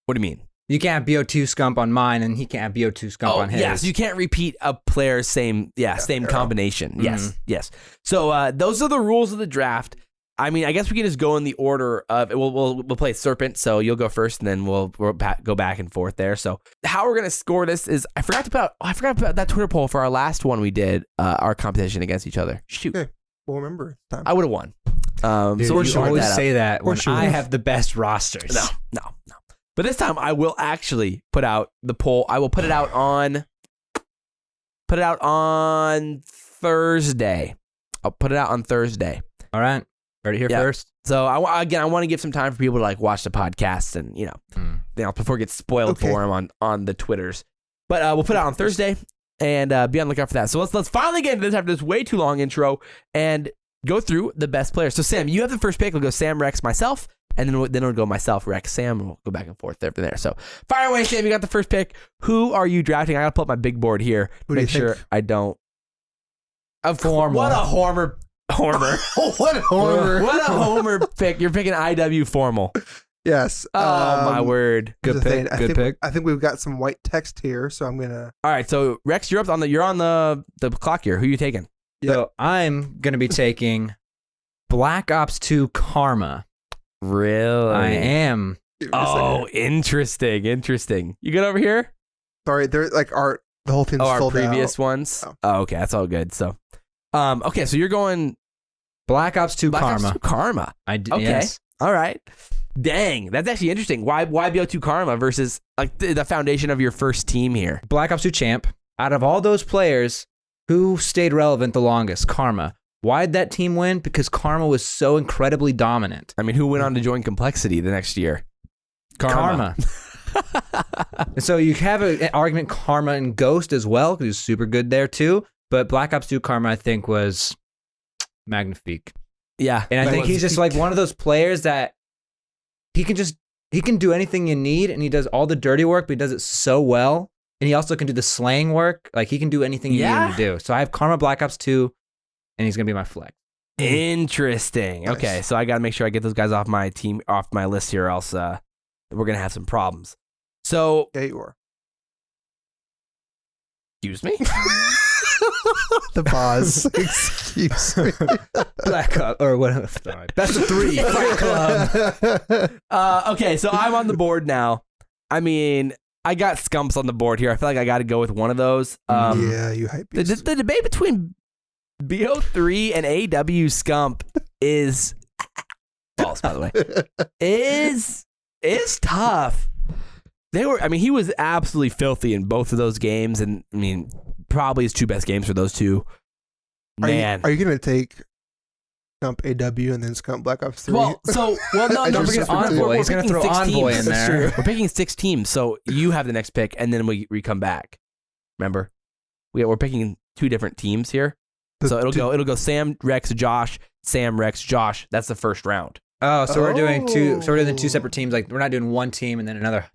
[SPEAKER 1] What do you mean?
[SPEAKER 2] You can't have Bo2 Scump on mine, and he can't have Bo2 Scump on his.
[SPEAKER 1] Yes, you can't repeat a player's same combination. Yes. So those are the rules of the draft. I mean, I guess we can just go in the order of we'll play Serpent. So you'll go first, and then we'll go back and forth there. So how we're gonna score this is I forgot to put that Twitter poll for our last one we did, our competition against each other. Shoot,
[SPEAKER 3] Okay, we'll remember time.
[SPEAKER 1] I would have won.
[SPEAKER 2] Dude,
[SPEAKER 1] so we're
[SPEAKER 2] you always say that when
[SPEAKER 3] sure.
[SPEAKER 2] I have the best rosters.
[SPEAKER 1] No. But this time I will actually put out the poll. I will put it out on Thursday. I'll put it out on Thursday.
[SPEAKER 2] All right. Heard it here first.
[SPEAKER 1] So I want to give some time for people to like watch the podcast and before it gets spoiled for them on the Twitters. But we'll put it out on Thursday and be on the lookout for that. So let's finally get into this after this way too long intro and go through the best players. So Sam, you have the first pick. We'll go Sam, Rex, myself. And then it'll go myself, Rex, Sam, and we'll go back and forth there from there. So fire away, Sam. You got the first pick. Who are you drafting? I got to pull up my big board here. Make sure I don't.
[SPEAKER 2] Formal.
[SPEAKER 1] What a homer.
[SPEAKER 3] What a homer.
[SPEAKER 1] What a homer pick. You're picking IW Formal.
[SPEAKER 3] Yes.
[SPEAKER 1] Oh, my word.
[SPEAKER 2] Good pick. Good pick.
[SPEAKER 3] I think we've got some white text here, so I'm gonna.
[SPEAKER 1] All right, so Rex, you're on the clock here. Who are you taking?
[SPEAKER 2] So I'm gonna be taking Black Ops 2 Karma.
[SPEAKER 1] Really?
[SPEAKER 2] I am.
[SPEAKER 1] Oh, interesting. You good over here?
[SPEAKER 3] Sorry, they're like the whole thing's
[SPEAKER 1] our
[SPEAKER 3] filled
[SPEAKER 1] previous
[SPEAKER 3] out.
[SPEAKER 1] ones.
[SPEAKER 3] Oh.
[SPEAKER 1] Oh, okay, that's all good. So, okay, so you're going
[SPEAKER 2] Black Ops 2
[SPEAKER 1] Black
[SPEAKER 2] Karma.
[SPEAKER 1] Ops 2 Karma.
[SPEAKER 2] Okay.
[SPEAKER 1] Yes. All right. Dang, that's actually interesting. Why Bo2 Karma versus like the foundation of your first team here?
[SPEAKER 2] Black Ops 2 champ. Out of all those players, who stayed relevant the longest? Karma. Why'd that team win? Because Karma was so incredibly dominant.
[SPEAKER 1] I mean, who went on to join Complexity the next year?
[SPEAKER 2] Karma. And so you have an argument Karma and Ghost as well, because he was super good there too. But Black Ops 2 Karma, I think, was magnifique.
[SPEAKER 1] Yeah.
[SPEAKER 2] And I think he's just like one of those players that he can do anything you need, and he does all the dirty work, but he does it so well. And he also can do the slaying work. Like, he can do anything you need him to do. So I have Karma, Black Ops 2, and he's going to be my flex.
[SPEAKER 1] Interesting.
[SPEAKER 3] Nice.
[SPEAKER 1] Okay, so I got to make sure I get those guys off my list here, or else we're going to have some problems. So,
[SPEAKER 3] Yeah, you are.
[SPEAKER 1] excuse me?
[SPEAKER 3] The pause. Excuse me.
[SPEAKER 2] Black Ops, or whatever. Best of 3. Fight Club.
[SPEAKER 1] Okay, so I'm on the board now. I mean, I got Scumps on the board here. I feel like I got to go with one of those.
[SPEAKER 3] Yeah, you hype
[SPEAKER 1] The debate between Bo3 and AW Scump is false, by the way. is tough. He was absolutely filthy in both of those games, and I mean, probably his two best games for those two. Man,
[SPEAKER 3] Are you gonna take Scump AW and then Scump Black Ops 3?
[SPEAKER 1] no,
[SPEAKER 2] Don't forget Envoy. He's going to throw Envoy in there.
[SPEAKER 1] We're picking 6 teams, so you have the next pick, and then we come back. Remember, we're picking 2 different teams here, so it'll go Sam, Rex, Josh, Sam, Rex, Josh. That's the first round.
[SPEAKER 2] Oh, so we're doing 2. So we're doing 2 separate teams. Like, we're not doing one team and then another.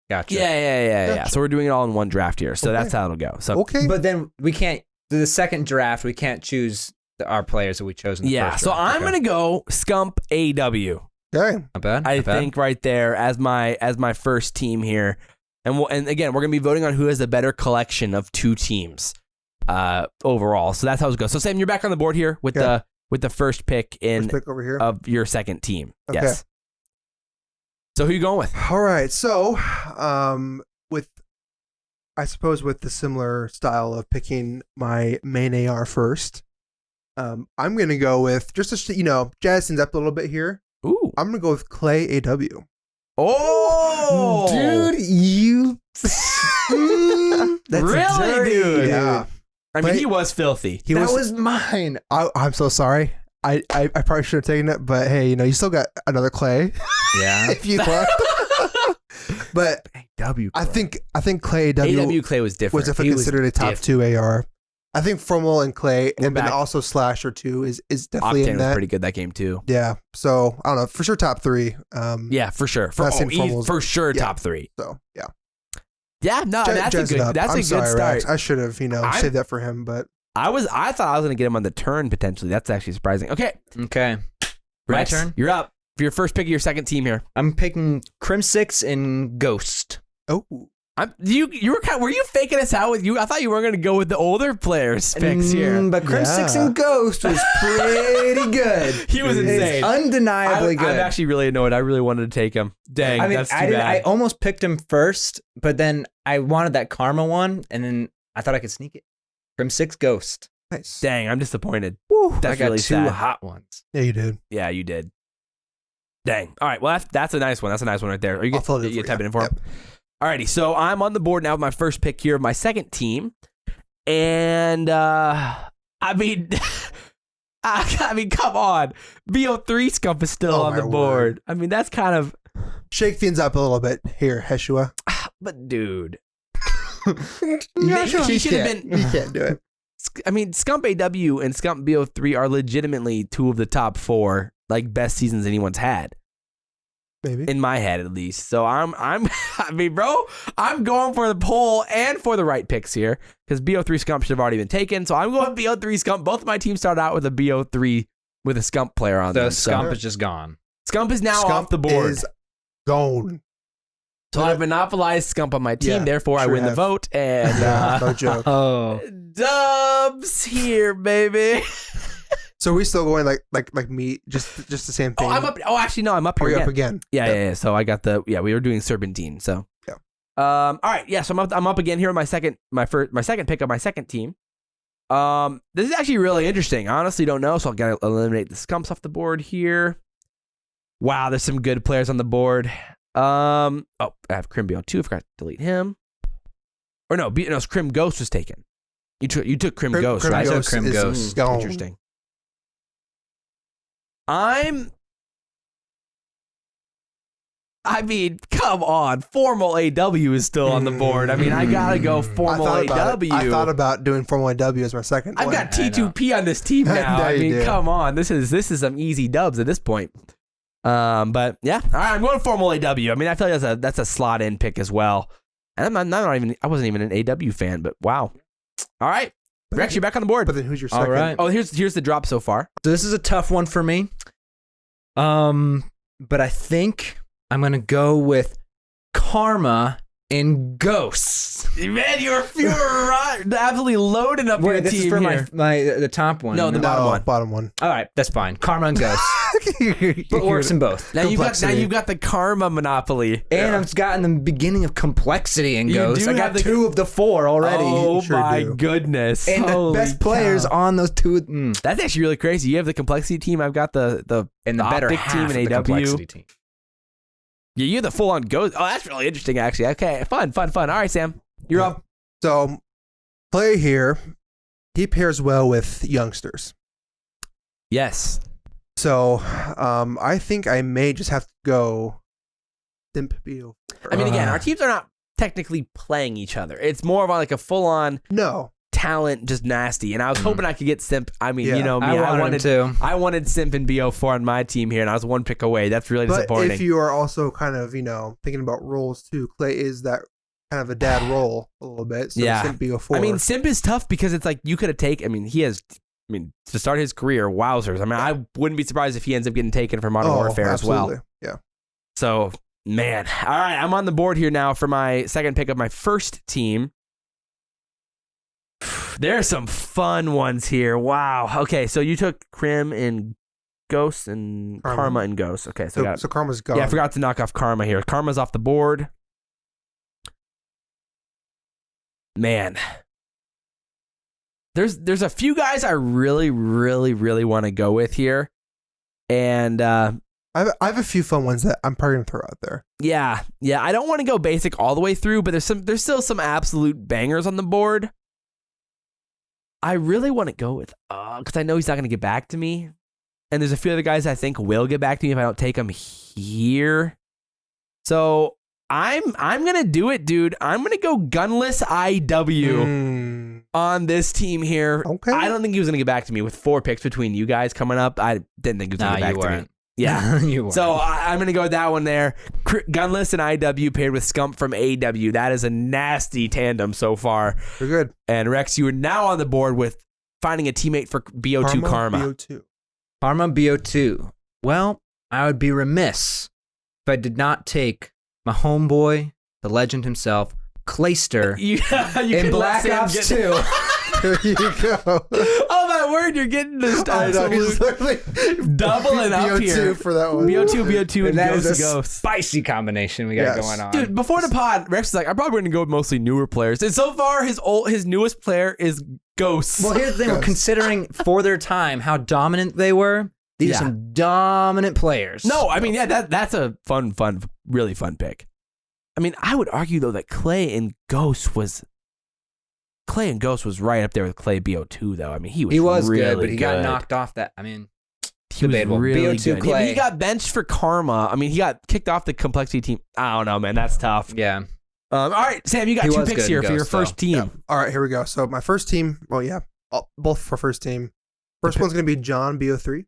[SPEAKER 2] Gotcha.
[SPEAKER 1] Yeah.
[SPEAKER 3] Gotcha.
[SPEAKER 1] So we're doing it all in one draft here. So that's how it'll go. So
[SPEAKER 3] Okay.
[SPEAKER 2] But then we can't. The second draft, we can't choose our players that we chose in the first
[SPEAKER 1] so
[SPEAKER 2] draft.
[SPEAKER 1] I'm gonna go Scump AW.
[SPEAKER 3] Okay.
[SPEAKER 2] Not bad.
[SPEAKER 1] I
[SPEAKER 2] not bad.
[SPEAKER 1] think right there as my first team here, and again we're gonna be voting on who has the better collection of 2 teams overall. So that's how it goes. So Sam, you're back on the board here with the first pick
[SPEAKER 3] First pick over here.
[SPEAKER 1] of your second team.
[SPEAKER 3] Okay.
[SPEAKER 1] Yes. So who you going with?
[SPEAKER 3] All right. So, with the similar style of picking my main AR first, I'm gonna go with just to jazz things up a little bit here.
[SPEAKER 1] Ooh.
[SPEAKER 3] I'm gonna go with Clay AW.
[SPEAKER 1] Oh,
[SPEAKER 2] dude, you.
[SPEAKER 3] That's
[SPEAKER 1] Really,
[SPEAKER 3] dirty.
[SPEAKER 1] dude?
[SPEAKER 3] Yeah.
[SPEAKER 1] I mean, he was filthy.
[SPEAKER 3] That was mine. I'm so sorry. I probably should have taken it, but hey, you still got another Clay.
[SPEAKER 2] Yeah.
[SPEAKER 3] If you want. But
[SPEAKER 2] AW.
[SPEAKER 3] I think Clay
[SPEAKER 1] AW Clay was different.
[SPEAKER 3] was definitely considered a top 2 AR. I think Formal and Clay, and then also Slasher 2 is definitely
[SPEAKER 1] Octane
[SPEAKER 3] in
[SPEAKER 1] was
[SPEAKER 3] that.
[SPEAKER 1] pretty good that game too.
[SPEAKER 3] Yeah. So I don't know, for sure top 3.
[SPEAKER 1] Yeah, for sure. For sure, top 3.
[SPEAKER 3] So yeah.
[SPEAKER 1] Yeah, no, that's a good. That's a good start.
[SPEAKER 3] Rex. I should have, saved that for him, but
[SPEAKER 1] I thought I was gonna get him on the turn potentially. That's actually surprising. Okay,
[SPEAKER 2] My
[SPEAKER 1] Rex,
[SPEAKER 2] turn.
[SPEAKER 1] You're up for your first pick of your second team here.
[SPEAKER 2] I'm picking Crimsix and Ghost.
[SPEAKER 3] oh,
[SPEAKER 1] Were you faking us out with you? I thought you were gonna go with the older players picks here.
[SPEAKER 2] But Crimsix and Ghost was pretty good.
[SPEAKER 1] He was insane.
[SPEAKER 2] It's undeniably good.
[SPEAKER 1] I'm actually really annoyed. I really wanted to take him. Dang, that's too bad.
[SPEAKER 2] I almost picked him first, but then I wanted that Karma one, and then I thought I could sneak it. Crimsix Ghost.
[SPEAKER 3] nice.
[SPEAKER 1] Dang, I'm disappointed.
[SPEAKER 2] Woo,
[SPEAKER 1] That's
[SPEAKER 2] I got
[SPEAKER 1] really
[SPEAKER 2] 2
[SPEAKER 1] sad.
[SPEAKER 2] hot ones.
[SPEAKER 3] Yeah, you did.
[SPEAKER 1] Yeah, you did. Dang. All right. Well, that's a nice one. That's a nice one right there. Are you
[SPEAKER 3] I'll fill it in
[SPEAKER 1] you
[SPEAKER 3] for
[SPEAKER 1] typing
[SPEAKER 3] you.
[SPEAKER 1] in for him?
[SPEAKER 3] Yep.
[SPEAKER 1] Alrighty. So I'm on the board now with my first pick here of my second team, and I mean, come on, Bo3 Scump is still on the board.
[SPEAKER 3] word.
[SPEAKER 1] I mean, that's kind of.
[SPEAKER 3] Shake things up a little bit here, Heshua.
[SPEAKER 1] But dude,
[SPEAKER 3] You
[SPEAKER 1] he should have been.
[SPEAKER 3] You can't do it.
[SPEAKER 1] I mean, Scump AW and Scump Bo3 are legitimately 2 of the top 4 best seasons anyone's had.
[SPEAKER 3] Maybe.
[SPEAKER 1] In my head, at least. So I mean, bro, I'm going for the poll and for the right picks here because Bo3 Scump should have already been taken. So I'm going Bo3 Scump. Both of my teams started out with a Bo3 with a Scump player on them.
[SPEAKER 2] The Scump is just gone.
[SPEAKER 1] Scump is now off the board.
[SPEAKER 3] Is gone.
[SPEAKER 1] So I've monopolized Scump on my team.
[SPEAKER 3] Yeah,
[SPEAKER 1] Therefore, I
[SPEAKER 3] sure
[SPEAKER 1] win the
[SPEAKER 3] have.
[SPEAKER 1] vote. And
[SPEAKER 3] No joke.
[SPEAKER 2] Oh.
[SPEAKER 1] dubs here, baby.
[SPEAKER 3] So we still going like me, just the same thing.
[SPEAKER 1] Oh, I'm up. Oh, actually, no, I'm up
[SPEAKER 3] Or
[SPEAKER 1] here
[SPEAKER 3] you're
[SPEAKER 1] again.
[SPEAKER 3] up again.
[SPEAKER 1] Yeah. So I got we were doing Serpentine. So
[SPEAKER 3] yeah.
[SPEAKER 1] All right. Yeah. So I'm up again here on my second pick of my second team. This is actually really interesting. I honestly don't know. So I'll gotta eliminate the Scumps off the board here. Wow, there's some good players on the board. I have Crim BO2. I forgot to delete him. Or no, Crim Ghost was taken. You took Crim Ghost, right?
[SPEAKER 2] I took Crim
[SPEAKER 3] is
[SPEAKER 2] Ghost.
[SPEAKER 3] gone.
[SPEAKER 1] Interesting. I mean, come on. Formal AW is still on the board. I mean, I gotta go Formal AW.
[SPEAKER 3] I thought about doing Formal AW as my second
[SPEAKER 1] I've
[SPEAKER 3] one.
[SPEAKER 1] got T2P on this team now.
[SPEAKER 3] No,
[SPEAKER 1] I
[SPEAKER 3] you
[SPEAKER 1] mean,
[SPEAKER 3] did.
[SPEAKER 1] come on. This is some easy dubs at this point. But yeah. All right, I'm going Formal AW. I mean, I feel like that's a slot in pick as well. And I wasn't even an AW fan, but wow. All right. Rex, you're back on the board.
[SPEAKER 3] But then who's your second?
[SPEAKER 2] All right.
[SPEAKER 1] Oh, here's the drop so far.
[SPEAKER 2] So this is a tough one for me. But I think I'm gonna go with Karma and Ghosts.
[SPEAKER 1] Man, you're right. Absolutely loading up your
[SPEAKER 2] This
[SPEAKER 1] team
[SPEAKER 2] is for
[SPEAKER 1] here.
[SPEAKER 2] the top one.
[SPEAKER 1] No, the bottom one.
[SPEAKER 3] Bottom one.
[SPEAKER 2] All right, that's fine. Karma and Ghosts. But works in both.
[SPEAKER 1] Now you've
[SPEAKER 3] Complexity.
[SPEAKER 1] got the karma monopoly.
[SPEAKER 2] And I've gotten the beginning of complexity in
[SPEAKER 1] You
[SPEAKER 2] Ghosts.
[SPEAKER 1] do
[SPEAKER 2] I
[SPEAKER 1] have
[SPEAKER 2] got
[SPEAKER 1] the-
[SPEAKER 2] 2 of the 4 already.
[SPEAKER 1] Oh
[SPEAKER 3] sure
[SPEAKER 1] my
[SPEAKER 3] do.
[SPEAKER 1] goodness!
[SPEAKER 2] And the
[SPEAKER 1] Holy
[SPEAKER 2] best players
[SPEAKER 1] cow.
[SPEAKER 2] on those 2.
[SPEAKER 1] That's actually really crazy. You have the complexity team. I've got the
[SPEAKER 2] And the better
[SPEAKER 1] optic
[SPEAKER 2] half
[SPEAKER 1] team
[SPEAKER 2] of
[SPEAKER 1] in
[SPEAKER 2] the
[SPEAKER 1] AW.
[SPEAKER 2] complexity team.
[SPEAKER 1] Yeah, you have the full on ghost. Oh, that's really interesting. Actually, okay, fun. All right, Sam, you're
[SPEAKER 3] Yeah.
[SPEAKER 1] up.
[SPEAKER 3] So, play here. He pairs well with youngsters.
[SPEAKER 1] Yes.
[SPEAKER 3] So, I think I may just have to go Simp BO4.
[SPEAKER 1] I mean, again, our teams are not technically playing each other. It's more of a full on
[SPEAKER 3] No.
[SPEAKER 1] talent, just nasty. And I was hoping I could get Simp. I mean,
[SPEAKER 3] Yeah.
[SPEAKER 1] you know me.
[SPEAKER 2] I wanted to.
[SPEAKER 1] I wanted Simp and BO4 on my team here, and I was 1 pick away. That's really
[SPEAKER 3] But
[SPEAKER 1] disappointing.
[SPEAKER 3] if you are also kind of, thinking about roles too, Clay is that kind of a dad role a little bit. So
[SPEAKER 1] Yeah.
[SPEAKER 3] Simp BO4.
[SPEAKER 1] I mean, Simp is tough because it's you could have taken. I mean, to start his career, wowzers. I mean, I wouldn't be surprised if he ends up getting taken for Modern Warfare as well.
[SPEAKER 3] absolutely. Yeah.
[SPEAKER 1] So, man. All right, I'm on the board here now for my second pick of my first team. There's some fun ones here. Wow. Okay, so you took Crim and Ghosts and Karma and Ghosts. Okay, so,
[SPEAKER 3] So Karma's gone.
[SPEAKER 1] yeah, I forgot to knock off Karma here. Karma's off the board. Man. There's a few guys I really, really, really want to go with here. And
[SPEAKER 3] I have a few fun ones that I'm probably going to throw out there.
[SPEAKER 1] yeah, I don't want to go basic all the way through, but there's still some absolute bangers on the board. I really want to go with because I know he's not going to get back to me, and there's a few other guys I think will get back to me if I don't take them here. So I'm gonna do it, dude. I'm gonna go gunless IW on this team here.
[SPEAKER 3] Okay.
[SPEAKER 1] I don't think he was gonna get back to me with 4 picks between you guys coming up. I didn't think he was gonna get back to me. Yeah,
[SPEAKER 2] you weren't.
[SPEAKER 1] So I'm gonna go with that one there. Gunless and IW paired with Scump from AW. That is a nasty tandem so far.
[SPEAKER 3] We're good.
[SPEAKER 1] And Rex, you are now on the board with finding a teammate for BO2 Karma.
[SPEAKER 3] BO2.
[SPEAKER 2] Karma BO2. Well, I would be remiss if I did not take my homeboy, the legend himself, Clayster,
[SPEAKER 1] You
[SPEAKER 2] in Black Ops 2.
[SPEAKER 3] There you go.
[SPEAKER 1] Oh my word, you're getting this absolute doubling up
[SPEAKER 3] BO2
[SPEAKER 1] here.
[SPEAKER 3] for that one.
[SPEAKER 1] BO2,
[SPEAKER 2] And that is
[SPEAKER 1] Ghost
[SPEAKER 2] a
[SPEAKER 1] to Ghost.
[SPEAKER 2] spicy combination we got
[SPEAKER 3] Yes.
[SPEAKER 2] going on.
[SPEAKER 1] Dude, before the pod, Rex is like, I'm probably going to go with mostly newer players. And so far, his newest player is Ghost.
[SPEAKER 2] Well, here's the thing.
[SPEAKER 3] Ghost.
[SPEAKER 2] Considering for their time how dominant they were, these
[SPEAKER 1] Yeah.
[SPEAKER 2] are some dominant players.
[SPEAKER 1] No, I mean, yeah, that's a fun, really fun pick. I mean, I would argue, though, that Clay and Ghost was right up there with Clay BO2, though. I mean, he was
[SPEAKER 2] really
[SPEAKER 1] really
[SPEAKER 2] good, but he got knocked off that. I mean,
[SPEAKER 1] He was
[SPEAKER 2] debatable.
[SPEAKER 1] really
[SPEAKER 2] BO2
[SPEAKER 1] good.
[SPEAKER 2] Clay.
[SPEAKER 1] He got benched for Karma. I mean, he got kicked off the complexity team. I don't know, man. That's tough.
[SPEAKER 2] yeah.
[SPEAKER 1] All right, Sam, you got
[SPEAKER 2] He
[SPEAKER 1] 2
[SPEAKER 2] was
[SPEAKER 1] picks
[SPEAKER 2] good
[SPEAKER 1] here
[SPEAKER 2] in
[SPEAKER 1] for your
[SPEAKER 2] Ghost,
[SPEAKER 1] first
[SPEAKER 2] though.
[SPEAKER 1] team.
[SPEAKER 3] Yeah. All right, here we go. So my first team, well, yeah, both for first team. First one's going to be John BO3.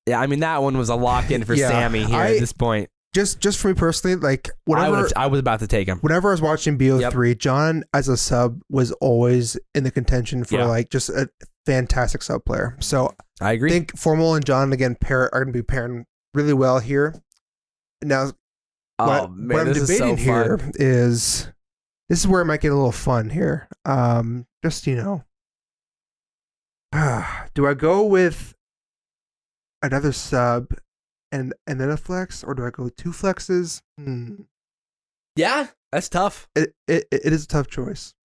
[SPEAKER 1] Yeah, I mean, that one was a lock in for
[SPEAKER 3] Yeah,
[SPEAKER 1] Sammy here at this point.
[SPEAKER 3] Just for me personally, like whenever
[SPEAKER 1] I was about to take him.
[SPEAKER 3] whenever I was watching BO3, John as a sub was always in the contention for like just a fantastic sub player. So
[SPEAKER 1] I agree.
[SPEAKER 3] I think Formal and John again are going to be pairing really well here. Now, what I'm
[SPEAKER 1] this is so
[SPEAKER 3] debating here
[SPEAKER 1] fun.
[SPEAKER 3] is this is where it might get a little fun here. Just do I go with another sub and then a flex, or do I go 2 flexes?
[SPEAKER 1] Yeah, that's tough.
[SPEAKER 3] It is a tough choice.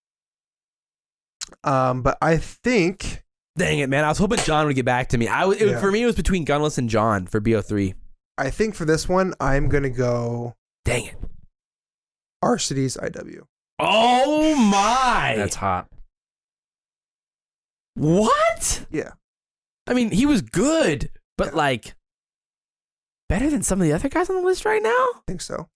[SPEAKER 3] But I think
[SPEAKER 1] Dang it, man. I was hoping John would get back to me. For me, it was between Gunless and John for BO3.
[SPEAKER 3] for this one I'm gonna go
[SPEAKER 1] Dang it.
[SPEAKER 3] Arcity's IW.
[SPEAKER 1] Oh, my.
[SPEAKER 2] That's hot.
[SPEAKER 1] What?
[SPEAKER 3] Yeah,
[SPEAKER 1] I mean, he was good, but like better than some of the other guys on the list right now?
[SPEAKER 3] I think so.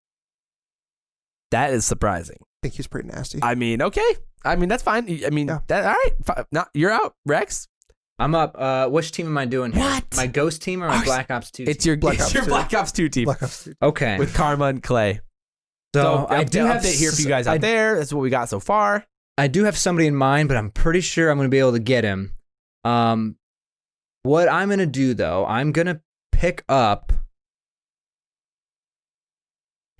[SPEAKER 1] That is surprising.
[SPEAKER 3] I think he's pretty nasty.
[SPEAKER 1] I mean, okay. I mean, that's fine. I mean, all right. You're out, Rex.
[SPEAKER 2] I'm up. Which team am I doing here?
[SPEAKER 1] What?
[SPEAKER 2] My Ghost team or my Black Ops 2 team?
[SPEAKER 1] It's your Black Ops 2 team
[SPEAKER 3] Black Ops 2.
[SPEAKER 2] Okay.
[SPEAKER 1] with Karma and Clay.
[SPEAKER 2] So
[SPEAKER 1] I do have it here for you guys out there. That's what we got so far.
[SPEAKER 2] I do have somebody in mind, but I'm pretty sure I'm going to be able to get him. What I'm going to do, though, I'm going to pick up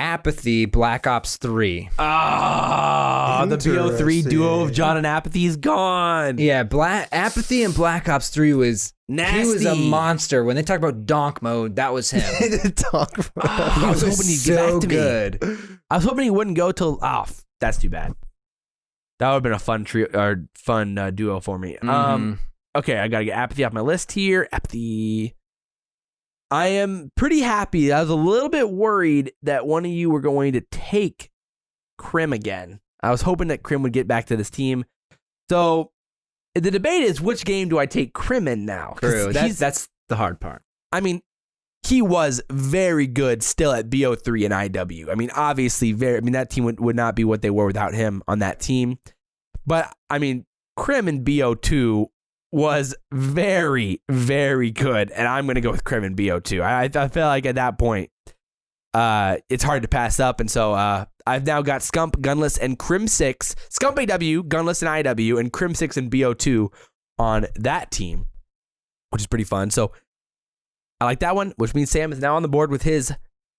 [SPEAKER 2] Apathy Black Ops 3.
[SPEAKER 1] Ah, the BO3 duo of John and Apathy is gone.
[SPEAKER 2] Yeah, Apathy and Black Ops 3 was
[SPEAKER 1] Nasty.
[SPEAKER 2] He was a monster. When they talk about donk mode, that was him.
[SPEAKER 1] I was hoping he'd get back to me.
[SPEAKER 2] Good.
[SPEAKER 1] I was hoping he wouldn't go till. That's too bad. That would have been a fun trio or fun duo for me. Okay, I gotta get Apathy off my list here. Apathy. I am pretty happy. I was a little bit worried that one of you were going to take Crim again. I was hoping that Crim would get back to this team. So the debate is, which game do I take Crim in now?
[SPEAKER 2] True. That's the hard part.
[SPEAKER 1] I mean, he was very good still at BO3 and IW. I mean, obviously, that team would not be what they were without him on that team. But, I mean, Crim in BO2 was very, very good. And I'm going to go with Crim in BO2. I feel like at that point, it's hard to pass up. And so I've now got Scump, Gunless, and Crimsix. Scump AW, Gunless, and IW, and Crimsix and BO2 on that team, which is pretty fun. So I like that one, which means Sam is now on the board with his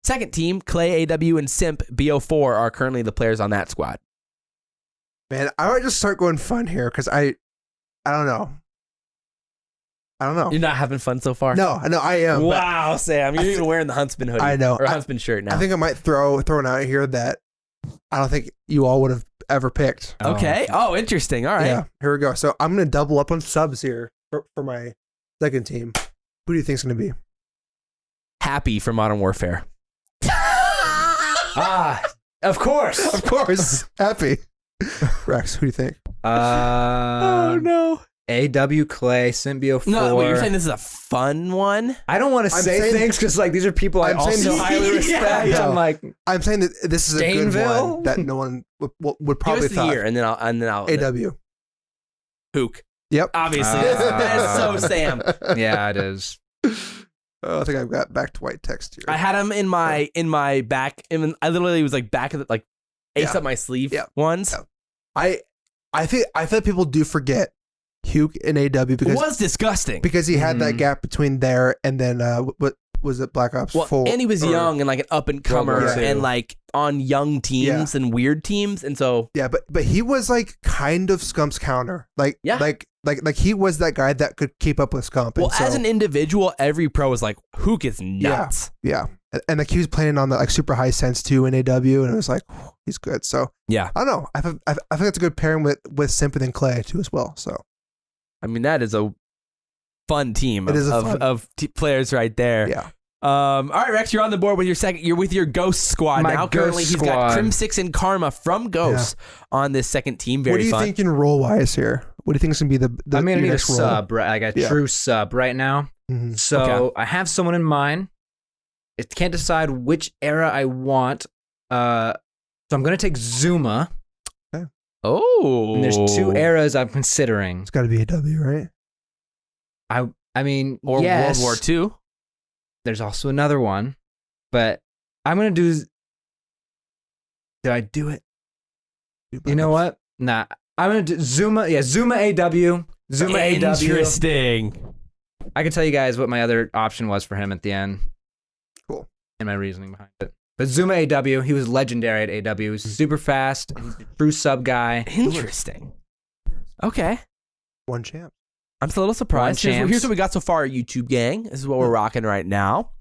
[SPEAKER 1] second team. Clay, AW, and Simp, BO4 are currently the players on that squad.
[SPEAKER 3] Man, I might just start going fun here because I don't know.
[SPEAKER 1] You're not having fun so far?
[SPEAKER 3] No, I am.
[SPEAKER 1] Wow, Sam. You're even wearing the Huntsman hoodie.
[SPEAKER 3] I know.
[SPEAKER 1] Or Huntsman shirt now.
[SPEAKER 3] I think I might throw it out here that I don't think you all would have ever picked.
[SPEAKER 1] Okay. Oh, interesting. All right.
[SPEAKER 3] Yeah, here we go. So I'm going to double up on subs here for my second team. Who do you think is going to be?
[SPEAKER 1] Happy for Modern Warfare.
[SPEAKER 2] Of course.
[SPEAKER 3] Of course. Happy. Rex, who do you think?
[SPEAKER 1] Oh, no.
[SPEAKER 2] AW Clay, Symbio 4.
[SPEAKER 1] No, wait, you're saying this is a fun one?
[SPEAKER 2] I don't want to say
[SPEAKER 3] saying-
[SPEAKER 2] things because like these are people I
[SPEAKER 3] I'm saying
[SPEAKER 2] also
[SPEAKER 3] this-
[SPEAKER 2] highly respect.
[SPEAKER 1] Yeah.
[SPEAKER 2] I'm like,
[SPEAKER 3] I'm saying that this is a good
[SPEAKER 2] Stainville?
[SPEAKER 3] one that no one would probably
[SPEAKER 1] Give us the
[SPEAKER 3] thought.
[SPEAKER 1] year, and then I'll
[SPEAKER 3] AW.
[SPEAKER 1] Hook.
[SPEAKER 3] Yep.
[SPEAKER 1] Obviously, that is so Sam.
[SPEAKER 2] yeah, it is.
[SPEAKER 3] Oh, I think I've got back to white text here.
[SPEAKER 1] I had him in my back. I literally was like back of the like ace
[SPEAKER 3] Yeah.
[SPEAKER 1] up my sleeve
[SPEAKER 3] Yeah.
[SPEAKER 1] ones.
[SPEAKER 3] Yeah. I think people do forget Hugh in AW
[SPEAKER 1] It
[SPEAKER 3] because
[SPEAKER 1] was disgusting.
[SPEAKER 3] he had that
[SPEAKER 2] Mhm.
[SPEAKER 3] gap between there and then what was it, Black Ops 4?
[SPEAKER 1] And he was
[SPEAKER 3] or-
[SPEAKER 1] young and like an up and comer
[SPEAKER 2] World War II.
[SPEAKER 1] and like on young teams and weird teams, and so
[SPEAKER 3] Yeah, but he was like kind of Scump's counter. Like he was that guy that could keep up with Scump.
[SPEAKER 1] well,
[SPEAKER 3] and so,
[SPEAKER 1] as an individual, every pro was like, Hook is nuts.
[SPEAKER 3] yeah, and like he was playing on the like super high sense too in AW, and it was like he's good. So
[SPEAKER 1] Yeah.
[SPEAKER 3] I don't know. I think that's a good pairing with Simp and Clay too as well. So
[SPEAKER 1] I mean, that is a fun team
[SPEAKER 3] It is a fun-
[SPEAKER 1] of players right there.
[SPEAKER 3] yeah,
[SPEAKER 1] All right, Rex, you're on the board with your second. You're with your Ghost squad
[SPEAKER 2] My
[SPEAKER 1] now.
[SPEAKER 2] Ghost
[SPEAKER 1] Currently, he's got
[SPEAKER 2] squad.
[SPEAKER 1] Crimsix and Karma from Ghost on this second team. Very
[SPEAKER 3] what do you
[SPEAKER 1] fun.
[SPEAKER 3] think in role wise here? What do you think is gonna be the
[SPEAKER 2] I'm gonna
[SPEAKER 3] your
[SPEAKER 2] need a
[SPEAKER 3] next role?
[SPEAKER 2] sub, right? Like a
[SPEAKER 3] Yeah.
[SPEAKER 2] true sub right now.
[SPEAKER 3] Mhm.
[SPEAKER 2] So
[SPEAKER 1] Okay.
[SPEAKER 2] I have someone in mind. I can't decide which era I want. So I'm gonna take Zuma.
[SPEAKER 1] Oh,
[SPEAKER 2] And there's two eras I'm considering.
[SPEAKER 3] It's got to be AW, right?
[SPEAKER 2] I mean,
[SPEAKER 1] or
[SPEAKER 2] yes,
[SPEAKER 1] World War II.
[SPEAKER 2] There's also another one, but I'm gonna do. Do I do it? You know what? Nah, I'm gonna do Zuma. Yeah, Zuma AW. Zuma AW.
[SPEAKER 1] Interesting.
[SPEAKER 2] I can tell you guys what my other option was for him at the end.
[SPEAKER 3] Cool.
[SPEAKER 2] And my reasoning behind it. But Zuma AW, he was legendary at AW. He was super fast. He's a true sub guy.
[SPEAKER 1] Interesting. Okay.
[SPEAKER 3] One champ.
[SPEAKER 1] I'm still a little surprised.
[SPEAKER 2] One
[SPEAKER 1] Here's
[SPEAKER 2] champs.
[SPEAKER 1] what we got so far, YouTube gang. This is what we're rocking right now.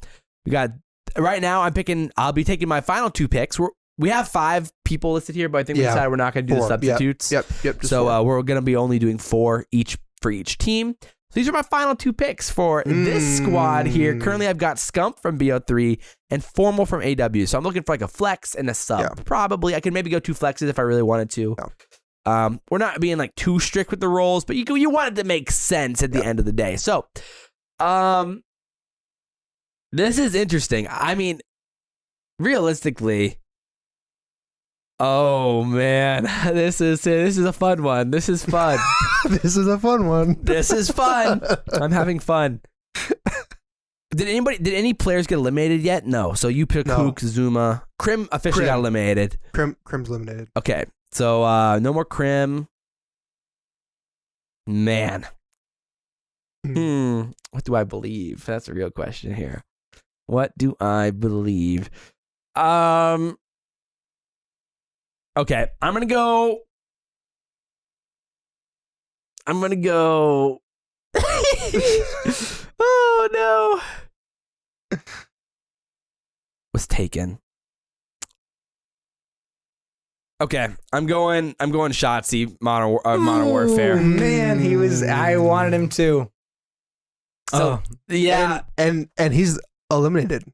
[SPEAKER 1] We got right now. I'll be taking my final two picks. We have 5 people listed here, but I think we
[SPEAKER 3] Yeah.
[SPEAKER 1] decided we're not going to do the
[SPEAKER 3] 4.
[SPEAKER 1] substitutes.
[SPEAKER 3] Yep. Just
[SPEAKER 1] So
[SPEAKER 3] 4.
[SPEAKER 1] we're going to be only doing 4 each for each team. So these are my final 2 picks for this squad here. Currently, I've got Scump from BO3 and Formal from AW. So I'm looking for like a flex and a sub.
[SPEAKER 3] Yeah.
[SPEAKER 1] Probably I can maybe go 2 flexes if I really wanted to.
[SPEAKER 3] Yeah.
[SPEAKER 1] We're not being like too strict with the roles, but you want it to make sense at the end of the day. So, this is interesting. I mean, realistically, oh man, this is a fun one. This is fun.
[SPEAKER 3] This is a fun one.
[SPEAKER 1] This is fun. I'm having fun. Did any players get eliminated yet? No. So you pick
[SPEAKER 3] No.
[SPEAKER 1] Hook, Zuma. Crim officially got eliminated.
[SPEAKER 3] Crim's eliminated.
[SPEAKER 1] Okay. So no more Crim. Man. What do I believe? That's a real question here. What do I believe? Okay, I'm gonna go. Oh no. Was taken. Okay, I'm going Shotzi Modern Warfare.
[SPEAKER 2] Man, he was. I wanted him to.
[SPEAKER 1] So yeah,
[SPEAKER 3] And he's eliminated.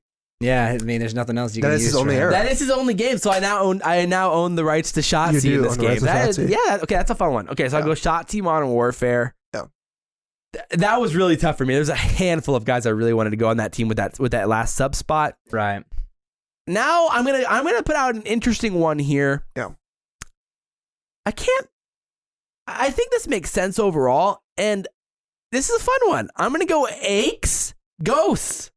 [SPEAKER 2] Yeah, I mean, there's nothing else you
[SPEAKER 3] That
[SPEAKER 2] can
[SPEAKER 3] is
[SPEAKER 2] use.
[SPEAKER 3] his only
[SPEAKER 2] for him.
[SPEAKER 3] era.
[SPEAKER 1] that is his only game. So I now own the rights to Shotzi
[SPEAKER 3] do
[SPEAKER 1] in this
[SPEAKER 3] own the
[SPEAKER 1] game.
[SPEAKER 3] rights to
[SPEAKER 1] That is,
[SPEAKER 3] Shotzi.
[SPEAKER 1] yeah, okay, that's a fun one. Okay, so I'll
[SPEAKER 3] Yeah.
[SPEAKER 1] go Shotzi Modern Warfare.
[SPEAKER 3] Yeah.
[SPEAKER 1] That was really tough for me. There's a handful of guys I really wanted to go on that team with that last sub spot.
[SPEAKER 2] Right.
[SPEAKER 1] Now I'm gonna put out an interesting one here.
[SPEAKER 3] Yeah.
[SPEAKER 1] I think this makes sense overall, and this is a fun one. I'm gonna go Hecz Ghosts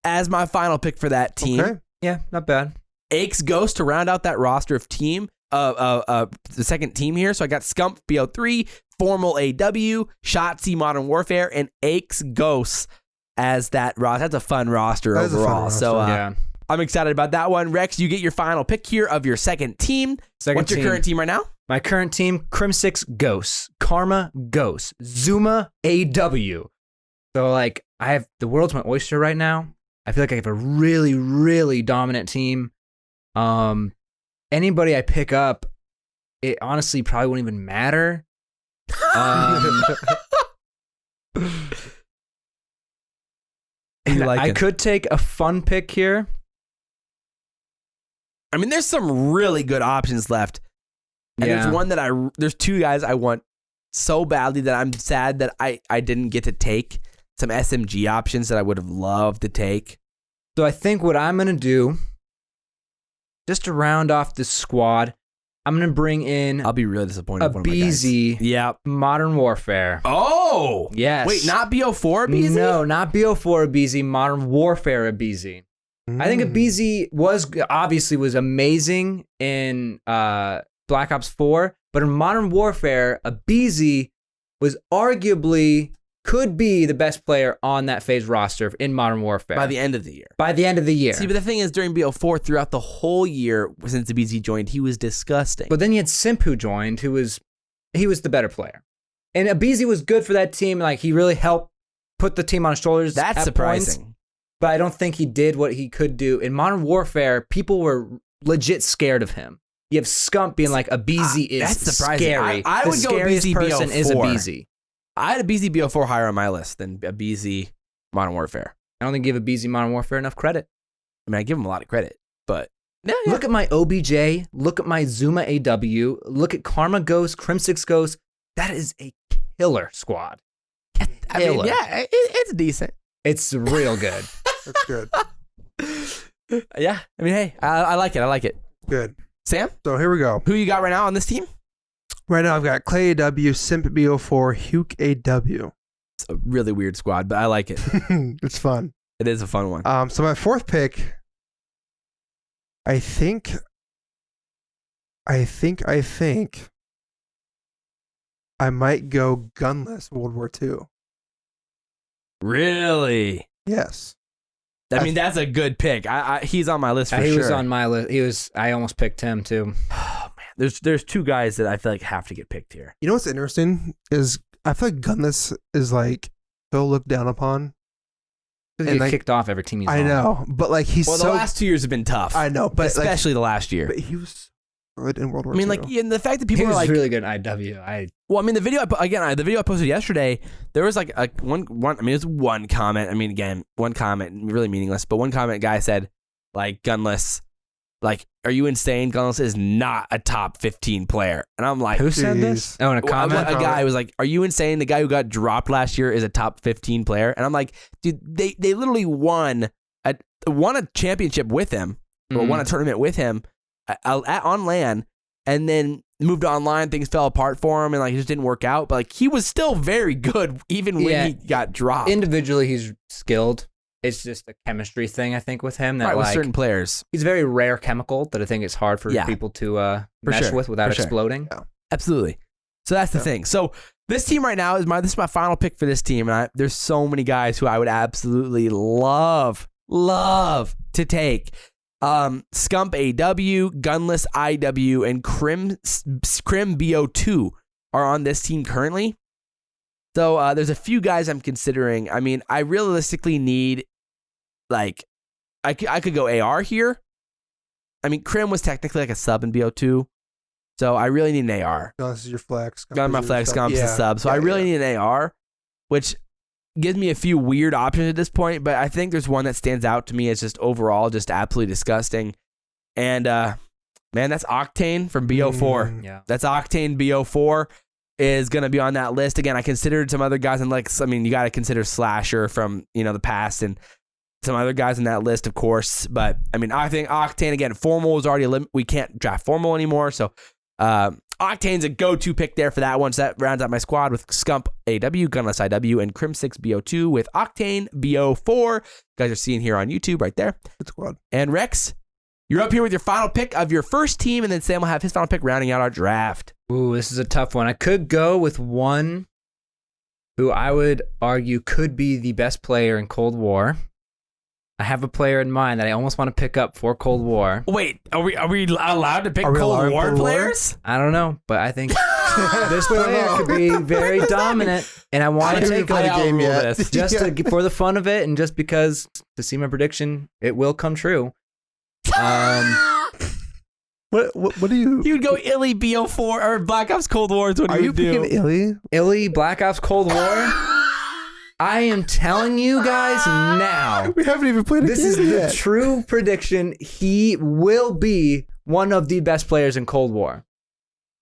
[SPEAKER 1] as my final pick for that team.
[SPEAKER 3] Okay.
[SPEAKER 2] Yeah, not bad.
[SPEAKER 1] Hecz Ghost to round out that roster of team. The second team here. So I got Scump BO3, Formal AW, Shotzi Modern Warfare, and Hecz Ghosts as that roster. That's a fun roster
[SPEAKER 3] That is a fun
[SPEAKER 1] overall.
[SPEAKER 3] roster.
[SPEAKER 1] So
[SPEAKER 2] Yeah.
[SPEAKER 1] I'm excited about that one. Rex, you get your final pick here of your second team.
[SPEAKER 2] Second
[SPEAKER 1] What's your
[SPEAKER 2] team.
[SPEAKER 1] current team right now?
[SPEAKER 2] My current team: Crimsix Ghosts, Karma Ghosts, Zuma AW. So like, I have the world's my oyster right now. I feel like I have a really, really dominant team. Anybody I pick up, it honestly probably won't even matter.
[SPEAKER 1] You like
[SPEAKER 2] I
[SPEAKER 1] it?
[SPEAKER 2] could take a fun pick here.
[SPEAKER 1] I mean, there's some really good options left. And
[SPEAKER 2] Yeah.
[SPEAKER 1] there's 2 guys I want so badly that I'm sad that I didn't get to take some SMG options that I would have loved to take.
[SPEAKER 2] So I think what I'm going to do, just to round off this squad, I'm going to bring in
[SPEAKER 1] I'll be really disappointed.
[SPEAKER 2] a
[SPEAKER 1] with one of my guys.
[SPEAKER 2] BZ
[SPEAKER 1] Yep.
[SPEAKER 2] Modern Warfare.
[SPEAKER 1] Oh!
[SPEAKER 2] Yes.
[SPEAKER 1] Wait, not BO4 BZ?
[SPEAKER 2] No, not BO4 BZ, Modern Warfare BZ. I think a BZ was amazing in Black Ops 4, but in Modern Warfare, a BZ was arguably could be the best player on that phase roster in Modern Warfare.
[SPEAKER 1] By the end of the year.
[SPEAKER 2] By the end of the year.
[SPEAKER 1] See, but the thing is, during BO4, throughout the whole year since the BZ joined, he was disgusting.
[SPEAKER 2] But then you had Simp who joined, he was the better player. And a BZ was good for that team. Like, he really helped put the team on his shoulders.
[SPEAKER 1] That's
[SPEAKER 2] at
[SPEAKER 1] surprising.
[SPEAKER 2] points, but I don't think he did what he could do. In Modern Warfare, people were legit scared of him. You have Scump being like, a BZ is
[SPEAKER 1] that's surprising.
[SPEAKER 2] scary.
[SPEAKER 1] I would
[SPEAKER 2] the
[SPEAKER 1] go
[SPEAKER 2] scariest
[SPEAKER 1] BZ
[SPEAKER 2] person is a
[SPEAKER 1] BO4.
[SPEAKER 2] BZ.
[SPEAKER 1] I had a BZ BO4 higher on my list than a BZ Modern Warfare.
[SPEAKER 2] I don't think give a BZ Modern Warfare enough credit.
[SPEAKER 1] I mean, I give him a lot of credit, but no,
[SPEAKER 2] Look at my OBJ. Look at my Zuma AW. Look at Karma Ghost, Crimsix Ghost. That is a killer squad.
[SPEAKER 1] I mean, yeah, it's decent.
[SPEAKER 2] It's real good.
[SPEAKER 3] That's good.
[SPEAKER 1] Yeah, I mean, hey, I like it. I like it.
[SPEAKER 3] Good.
[SPEAKER 1] Sam,
[SPEAKER 3] So here we go.
[SPEAKER 1] who you got right now on this team?
[SPEAKER 3] Right now I've got Clay AW, Simp BO4, Huke AW.
[SPEAKER 1] It's a really weird squad, but I like it.
[SPEAKER 3] It's fun.
[SPEAKER 1] It is a fun one.
[SPEAKER 3] So my fourth pick, I think I might go gunless World War II.
[SPEAKER 1] Really?
[SPEAKER 3] Yes.
[SPEAKER 1] I mean, that's a good pick. He's on my list for sure.
[SPEAKER 2] He was on my list. I almost picked him too.
[SPEAKER 1] Oh man, there's two guys that I feel like have to get picked here.
[SPEAKER 3] You know what's interesting is I feel like gunless is like so looked down upon.
[SPEAKER 2] He
[SPEAKER 3] And,
[SPEAKER 2] get
[SPEAKER 3] like,
[SPEAKER 2] kicked off every team he's on.
[SPEAKER 3] I know, but like he's
[SPEAKER 1] Well,
[SPEAKER 3] so.
[SPEAKER 1] the last 2 years have been tough.
[SPEAKER 3] I know, but
[SPEAKER 1] especially the last year.
[SPEAKER 3] But he was good in World War
[SPEAKER 1] I mean,
[SPEAKER 3] II.
[SPEAKER 1] like, and the fact that
[SPEAKER 2] He
[SPEAKER 1] people
[SPEAKER 2] was
[SPEAKER 1] are like,
[SPEAKER 2] really good in IW.
[SPEAKER 1] well, I mean, the video I posted yesterday, there was like one. I mean, it was one comment. I mean, again, one comment, really meaningless, but one comment guy said, like, gunless, like, are you insane? Gunless is not a top 15 player, and I'm like,
[SPEAKER 2] Who said this? Oh, in a
[SPEAKER 1] Well,
[SPEAKER 2] comment?
[SPEAKER 1] a guy was like, "Are you insane? The guy who got dropped last year is a top 15 player." And I'm like, "Dude, they literally won a championship with him, or won a tournament with him on LAN, and then moved to online. Things fell apart for him, and like it just didn't work out. But like he was still very good even when he got dropped.
[SPEAKER 2] Individually, he's skilled. It's just a chemistry thing, I think, with him. That
[SPEAKER 1] Right, with
[SPEAKER 2] like
[SPEAKER 1] certain players,
[SPEAKER 2] he's a very rare chemical that I think it's hard for people to mesh
[SPEAKER 1] sure,
[SPEAKER 2] with without
[SPEAKER 1] for sure.
[SPEAKER 2] exploding.
[SPEAKER 3] Yeah.
[SPEAKER 1] absolutely. So that's the thing. So this team right now this is my final pick for this team, and there's so many guys who I would absolutely love to take. Scump AW, Gunless IW, and Crim BO2 are on this team currently. So there's a few guys I'm considering. I mean, I realistically need, like, I could go AR here. I mean, Crim was technically like a sub in BO2, so I really need an AR.
[SPEAKER 3] Gunless is your flex.
[SPEAKER 1] Gun my flex, Scump's a sub, so I really need an AR, which gives me a few weird options at this point, but I think there's one that stands out to me as just overall just absolutely disgusting. And man, that's Octane from BO4.
[SPEAKER 2] Yeah.
[SPEAKER 1] That's Octane BO4 is going to be on that list. Again, I considered some other guys, and like, I mean, you got to consider Slasher from, the past, and some other guys on that list, of course. But I mean, I think Octane, again, Formal is already we can't draft Formal anymore, so Octane's a go-to pick there for that one. So that rounds out my squad with Scump AW, Gunless IW, and Crimsix BO2 with Octane BO4. You guys are seeing here on YouTube right there.
[SPEAKER 3] Good squad.
[SPEAKER 1] And Rex, you're up here with your final pick of your first team, and then Sam will have his final pick rounding out our draft.
[SPEAKER 2] Ooh, this is a tough one. I could go with one who I would argue could be the best player in Cold War. I have a player in mind that I almost want to pick up for Cold War.
[SPEAKER 1] Wait, are we allowed to pick
[SPEAKER 3] Are we allowed
[SPEAKER 1] Cold War
[SPEAKER 3] Cold War?
[SPEAKER 1] players?
[SPEAKER 2] I don't know, but I think this player could be very dominant, and I want to take
[SPEAKER 3] played a game yet.
[SPEAKER 1] this.
[SPEAKER 2] just for the fun of it, and just because to see my prediction, it will come true.
[SPEAKER 3] What do you?
[SPEAKER 1] You would go Illy BO4 or Black Ops Cold War is what
[SPEAKER 3] Are
[SPEAKER 1] you
[SPEAKER 3] you
[SPEAKER 1] would do.
[SPEAKER 3] picking Illy?
[SPEAKER 2] Illy, Black Ops Cold War. I am telling you guys now.
[SPEAKER 3] We haven't even played a
[SPEAKER 2] This
[SPEAKER 3] game
[SPEAKER 2] is the
[SPEAKER 3] yet.
[SPEAKER 2] true prediction. He will be one of the best players in Cold War.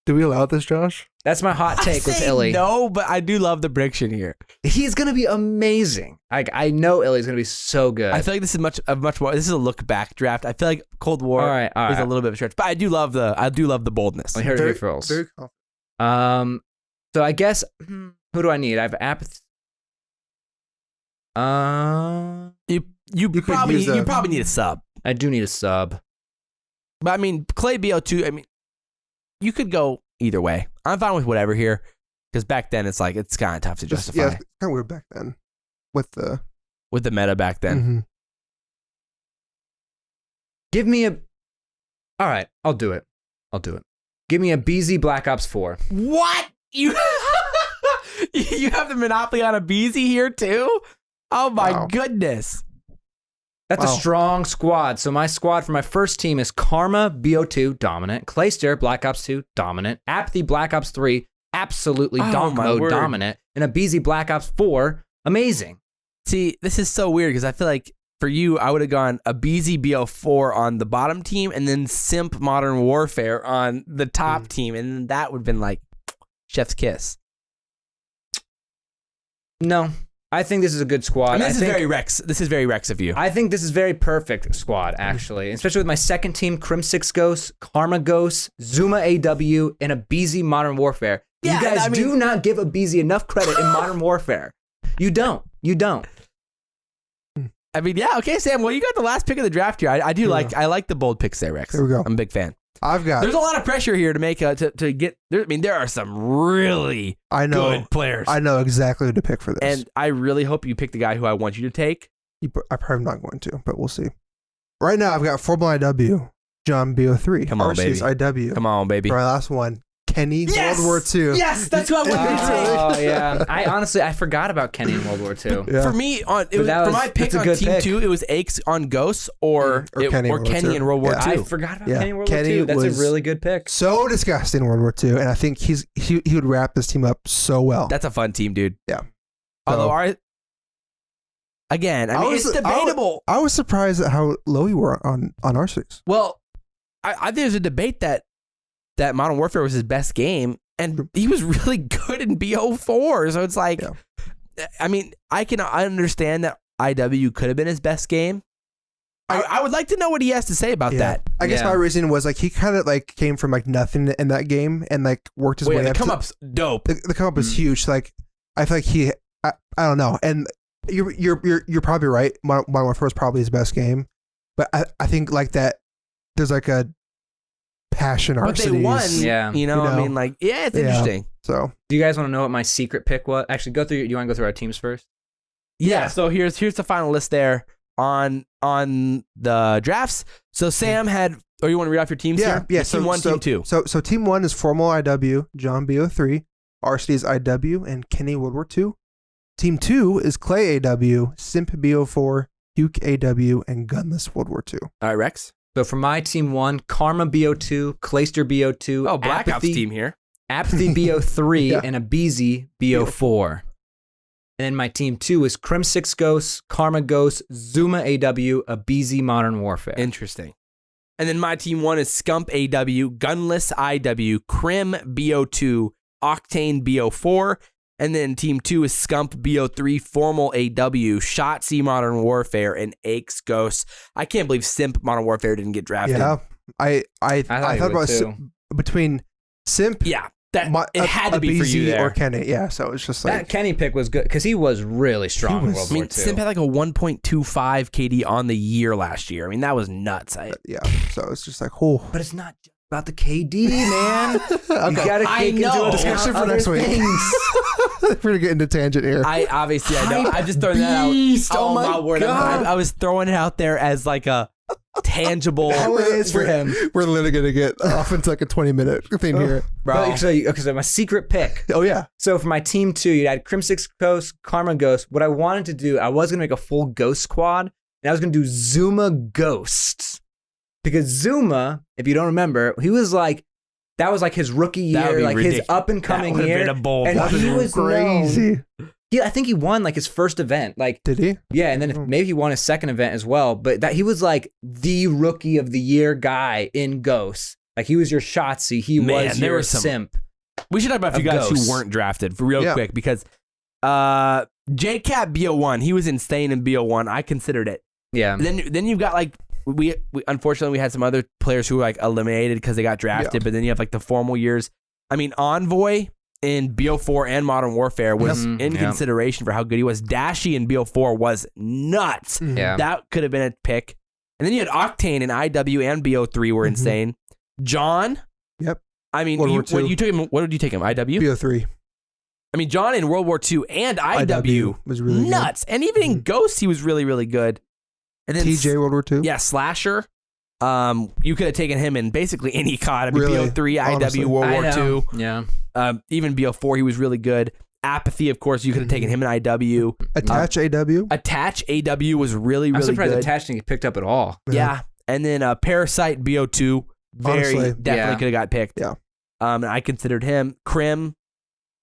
[SPEAKER 3] Do we allow this, Josh?
[SPEAKER 2] That's my hot take with
[SPEAKER 1] say
[SPEAKER 2] Illy.
[SPEAKER 1] No, but I do love the prediction here.
[SPEAKER 2] He's gonna be amazing. I know Illy's gonna be so good.
[SPEAKER 1] I feel like this is much more. This is a look back draft. I feel like Cold War
[SPEAKER 2] All right.
[SPEAKER 1] is a little bit of a stretch, but I do love the boldness.
[SPEAKER 2] Well, here
[SPEAKER 3] Very,
[SPEAKER 2] it feels.
[SPEAKER 3] very confident.
[SPEAKER 2] So I guess who do I need? I have apathy.
[SPEAKER 1] You
[SPEAKER 3] could
[SPEAKER 1] probably
[SPEAKER 3] use
[SPEAKER 1] you probably need a sub.
[SPEAKER 2] I do need a sub.
[SPEAKER 1] But I mean, Clay BO2, I mean, you could go either way. I'm fine with whatever here. Because back then, it's kind of tough to justify.
[SPEAKER 3] Yeah, it's kind of weird back then with the
[SPEAKER 1] meta back then.
[SPEAKER 3] Mhm.
[SPEAKER 2] Give me a. All right, I'll do it. Give me a BZ Black Ops 4.
[SPEAKER 1] What? You you have the monopoly on a BZ here too? Oh my
[SPEAKER 3] Wow.
[SPEAKER 1] goodness.
[SPEAKER 2] That's
[SPEAKER 3] Wow.
[SPEAKER 2] a strong squad. So my squad for my first team is Karma BO2 dominant, Clayster Black Ops 2 dominant, Apathy Black Ops 3 absolutely
[SPEAKER 1] Oh,
[SPEAKER 2] donk
[SPEAKER 1] my
[SPEAKER 2] mode
[SPEAKER 1] word.
[SPEAKER 2] dominant, and a BZ Black Ops 4 amazing.
[SPEAKER 1] See, this is so weird because I feel like for you, I would have gone a BZ BO4 on the bottom team and then Simp Modern Warfare on the top team. And then that would have been like chef's kiss.
[SPEAKER 2] No, I think this is a good squad.
[SPEAKER 1] I mean, this
[SPEAKER 2] think,
[SPEAKER 1] is very Rex. This is very Rex of you.
[SPEAKER 2] I think this is very perfect squad, actually, especially with my second team, Crimsix Ghosts, Karma Ghosts, Zuma AW, and a BZ Modern Warfare.
[SPEAKER 1] Yeah,
[SPEAKER 2] you guys
[SPEAKER 1] I mean-
[SPEAKER 2] do not give a BZ enough credit in Modern Warfare. You don't.
[SPEAKER 1] I mean, yeah, okay, Sam. Well, you got the last pick of the draft here. I do
[SPEAKER 3] Yeah.
[SPEAKER 1] I like the bold picks there, Rex.
[SPEAKER 3] There we go.
[SPEAKER 1] I'm a big fan.
[SPEAKER 3] I've got.
[SPEAKER 1] There's a lot of pressure here to make to get. I mean, there are some really
[SPEAKER 3] I know.
[SPEAKER 1] good players,
[SPEAKER 3] I know exactly who to pick for this.
[SPEAKER 1] and I really hope you pick the guy who I want you to take.
[SPEAKER 3] I'm probably not going to, but we'll see. Right now, I've got Formula IW, John BO3,
[SPEAKER 1] Come on,
[SPEAKER 3] RC's
[SPEAKER 1] baby.
[SPEAKER 3] IW.
[SPEAKER 1] Come on, baby.
[SPEAKER 3] For our last one, Kenny,
[SPEAKER 1] Yes!
[SPEAKER 3] World War II.
[SPEAKER 1] Yes, that's who I wanted you to take.
[SPEAKER 2] Oh yeah, I forgot about Kenny in World War II.
[SPEAKER 3] Yeah.
[SPEAKER 1] For me, for
[SPEAKER 2] that
[SPEAKER 1] my
[SPEAKER 2] was-
[SPEAKER 1] pick
[SPEAKER 2] that's a
[SPEAKER 1] on
[SPEAKER 2] good
[SPEAKER 1] Team
[SPEAKER 2] pick.
[SPEAKER 1] 2, it was Hecz on Ghosts or Kenny in World War
[SPEAKER 3] Yeah.
[SPEAKER 1] II.
[SPEAKER 2] I forgot about
[SPEAKER 3] Yeah.
[SPEAKER 2] Kenny in World
[SPEAKER 3] Kenny
[SPEAKER 2] War II. That's a
[SPEAKER 3] was-
[SPEAKER 2] really good pick.
[SPEAKER 3] So disgusting in World War II, and I think he would wrap this team up so well.
[SPEAKER 1] That's a fun team, dude.
[SPEAKER 3] Yeah.
[SPEAKER 1] Although
[SPEAKER 3] So-
[SPEAKER 1] it's debatable.
[SPEAKER 3] I was surprised at how low you were on RC's.
[SPEAKER 1] Well, I think there's a debate that Modern Warfare was his best game, and he was really good in BO4. So it's like,
[SPEAKER 3] Yeah.
[SPEAKER 1] I mean, I understand that IW could have been his best game. I would like to know what he has to say about that.
[SPEAKER 3] I guess
[SPEAKER 2] Yeah.
[SPEAKER 3] my reason was like he kind of like came from like nothing in that game and like worked his
[SPEAKER 1] Well,
[SPEAKER 3] way
[SPEAKER 1] yeah,
[SPEAKER 3] up.
[SPEAKER 1] the come up's dope.
[SPEAKER 3] The come up is huge. Like I feel like I don't know, and you're probably right. Modern Warfare was probably his best game, but I think like that there's like a passion.
[SPEAKER 1] But they won.
[SPEAKER 2] Yeah.
[SPEAKER 1] You know,
[SPEAKER 3] You
[SPEAKER 1] I
[SPEAKER 3] know.
[SPEAKER 1] mean, like, yeah, it's
[SPEAKER 3] Yeah.
[SPEAKER 1] interesting.
[SPEAKER 3] So
[SPEAKER 2] Do you guys want to know what my secret pick was? Actually, go through. Do you want to go through our teams first?
[SPEAKER 1] Yeah. So here's the final list there on the drafts. So Sam had, or you want to read off your teams here?
[SPEAKER 3] yeah.
[SPEAKER 1] Your team 1, team 2.
[SPEAKER 3] So team 1 is Formula IW, John BO3, RC's IW, and Kenny World War II. Team 2 is Clay AW, Simp BO4, Huke AW, and Gunless World War II.
[SPEAKER 1] All right, Rex.
[SPEAKER 2] So for my team 1, Karma BO2, Clayster BO2,
[SPEAKER 1] Oh, Black Ops
[SPEAKER 2] Apathy,
[SPEAKER 1] team here.
[SPEAKER 2] Apathy BO3,
[SPEAKER 3] Yeah.
[SPEAKER 2] and a BZ BO4. And then my team 2 is Crimsix Ghosts, Karma Ghosts, Zuma AW, a BZ Modern Warfare.
[SPEAKER 1] Interesting. And then my team 1 is Scump AW, Gunless IW, Crim BO2, Octane BO4. And then team 2 is Scump BO3, Formal AW, Shotzi Modern Warfare, and Hecz Ghosts. I can't believe Simp Modern Warfare didn't get drafted.
[SPEAKER 3] Yeah, I
[SPEAKER 2] he
[SPEAKER 3] thought
[SPEAKER 2] would
[SPEAKER 3] about
[SPEAKER 2] too.
[SPEAKER 3] between Simp,
[SPEAKER 1] Yeah. It had to
[SPEAKER 3] a
[SPEAKER 1] be for you
[SPEAKER 3] BZ
[SPEAKER 1] there.
[SPEAKER 3] or Kenny. Yeah, so it's just
[SPEAKER 2] That
[SPEAKER 3] like
[SPEAKER 2] Kenny pick was good because he was really strong in
[SPEAKER 3] was-
[SPEAKER 2] World
[SPEAKER 1] I mean,
[SPEAKER 2] War II.
[SPEAKER 1] Simp had like a 1.25 KD on the year last year. I mean, that was nuts.
[SPEAKER 3] yeah. So it's just like oh.
[SPEAKER 2] But it's not just about the KD, man. You
[SPEAKER 3] Okay.
[SPEAKER 2] gotta
[SPEAKER 1] I
[SPEAKER 2] take into
[SPEAKER 1] know.
[SPEAKER 2] account
[SPEAKER 3] Discussion for
[SPEAKER 2] other
[SPEAKER 3] next week.
[SPEAKER 2] things.
[SPEAKER 3] We're gonna get into tangent here.
[SPEAKER 1] I know. I just throwing that out.
[SPEAKER 2] beast. Oh my
[SPEAKER 1] word.
[SPEAKER 2] God.
[SPEAKER 1] I was throwing it out there as like a tangible.
[SPEAKER 3] We're literally gonna get off into like a 20-minute thing here,
[SPEAKER 2] Bro. So my secret pick.
[SPEAKER 3] Oh yeah,
[SPEAKER 2] So for my team 2, you had Crimsix Ghost, Karma Ghost. What I wanted to do, I was gonna make a full Ghost squad, and I was gonna do Zuma Ghosts. Because Zuma, if you don't remember, he was like, that was like his rookie
[SPEAKER 1] That would
[SPEAKER 2] year,
[SPEAKER 1] be
[SPEAKER 2] like his
[SPEAKER 1] ridiculous.
[SPEAKER 2] up and coming
[SPEAKER 1] That would've
[SPEAKER 2] year.
[SPEAKER 1] been a bold
[SPEAKER 2] and
[SPEAKER 1] one.
[SPEAKER 2] he was
[SPEAKER 3] crazy.
[SPEAKER 2] I think he won like his first event. Like,
[SPEAKER 3] Did he?
[SPEAKER 2] yeah, and then maybe he won his second event as well. But that he was like the rookie of the year guy in Ghosts. Like he was your Shotzi, he
[SPEAKER 1] Man,
[SPEAKER 2] was
[SPEAKER 1] there
[SPEAKER 2] your
[SPEAKER 1] were some-
[SPEAKER 2] Simp.
[SPEAKER 1] We should talk about a few
[SPEAKER 2] Of
[SPEAKER 1] guys
[SPEAKER 2] ghosts.
[SPEAKER 1] who weren't drafted for real quick because JCap BO1, he was insane in BO1. I considered it.
[SPEAKER 2] Yeah.
[SPEAKER 1] Then you've got like we unfortunately we had some other players who were like eliminated because they got drafted, but then you have like the formal years. I mean, Envoy in BO4 and Modern Warfare was in consideration for how good he was. Dashy in BO4 was nuts.
[SPEAKER 2] Yeah.
[SPEAKER 1] That could have been a pick. And then you had Octane in IW and BO3 were insane. John.
[SPEAKER 3] Yep.
[SPEAKER 1] I mean,
[SPEAKER 3] World War
[SPEAKER 1] what
[SPEAKER 3] II.
[SPEAKER 1] you took him? What did you take him? IW.
[SPEAKER 3] BO3
[SPEAKER 1] I mean, John in World War II and IW
[SPEAKER 3] was really
[SPEAKER 1] nuts, and even in Ghost he was really really good. And then
[SPEAKER 3] TJ World War II.
[SPEAKER 1] yeah, Slasher. You could have taken him in basically any COD. I mean,
[SPEAKER 3] Really?
[SPEAKER 1] BO3,
[SPEAKER 3] Honestly.
[SPEAKER 1] IW, World War II.
[SPEAKER 2] Yeah.
[SPEAKER 1] Even BO4, he was really good. Apathy, of course, you could have taken him in IW.
[SPEAKER 3] Attach AW.
[SPEAKER 1] Attach AW was really
[SPEAKER 2] I'm
[SPEAKER 1] really
[SPEAKER 2] surprised
[SPEAKER 1] good.
[SPEAKER 2] Attach didn't get picked up at all.
[SPEAKER 1] Yeah, and then Parasite BO2,
[SPEAKER 3] Honestly,
[SPEAKER 1] definitely could have got picked.
[SPEAKER 3] Yeah.
[SPEAKER 1] And I considered him. Crim.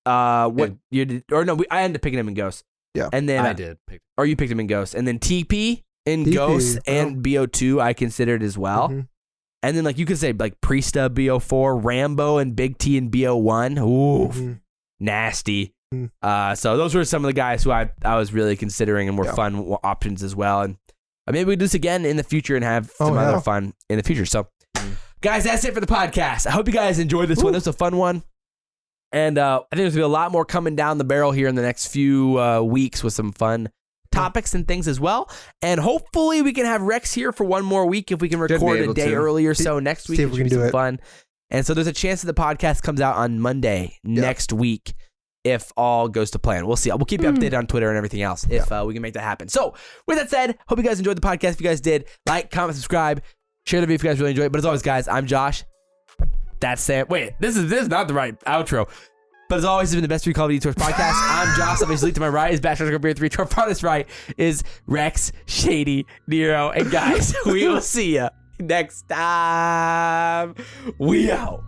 [SPEAKER 1] What you did? Or no, I ended up picking him in Ghost.
[SPEAKER 3] Yeah.
[SPEAKER 1] And then
[SPEAKER 2] I did pick.
[SPEAKER 1] or you picked him in Ghost, and then TP in
[SPEAKER 3] TP,
[SPEAKER 1] Ghost
[SPEAKER 3] bro.
[SPEAKER 1] and BO2 I considered as well.
[SPEAKER 3] Mhm.
[SPEAKER 1] And then like you could say like Priesta BO4, Rambo and Big T in BO1. Ooh,
[SPEAKER 3] Mhm.
[SPEAKER 1] nasty.
[SPEAKER 3] Mhm.
[SPEAKER 1] So those were some of the guys who I was really considering and were fun options as well. And maybe we do this again in the future and have some other fun in the future. So guys, that's it for the podcast. I hope you guys enjoyed this one. This was a fun one. And I think there's going to be a lot more coming down the barrel here in the next few weeks with some fun topics and things as well. And hopefully we can have Rex here for one more week if we can record a day early or so next week.
[SPEAKER 3] See if we can do it.
[SPEAKER 1] Fun. And so there's a chance that the podcast comes out on Monday next week if all goes to plan. We'll see. We'll keep you updated on Twitter and everything else if we can make that happen. So with that said, hope you guys enjoyed the podcast. If you guys did, like, comment, subscribe, share the video if you guys really enjoyed it. But as always, guys, I'm Josh. That's Sam. Wait, this is not the right outro. But as always, this has been the best free CoD Esports podcast. I'm Josh. Obviously, to my right is Bash_Beer3. To our farthest right is Rex, Shady, Nero, and guys, we will see you next time. We out.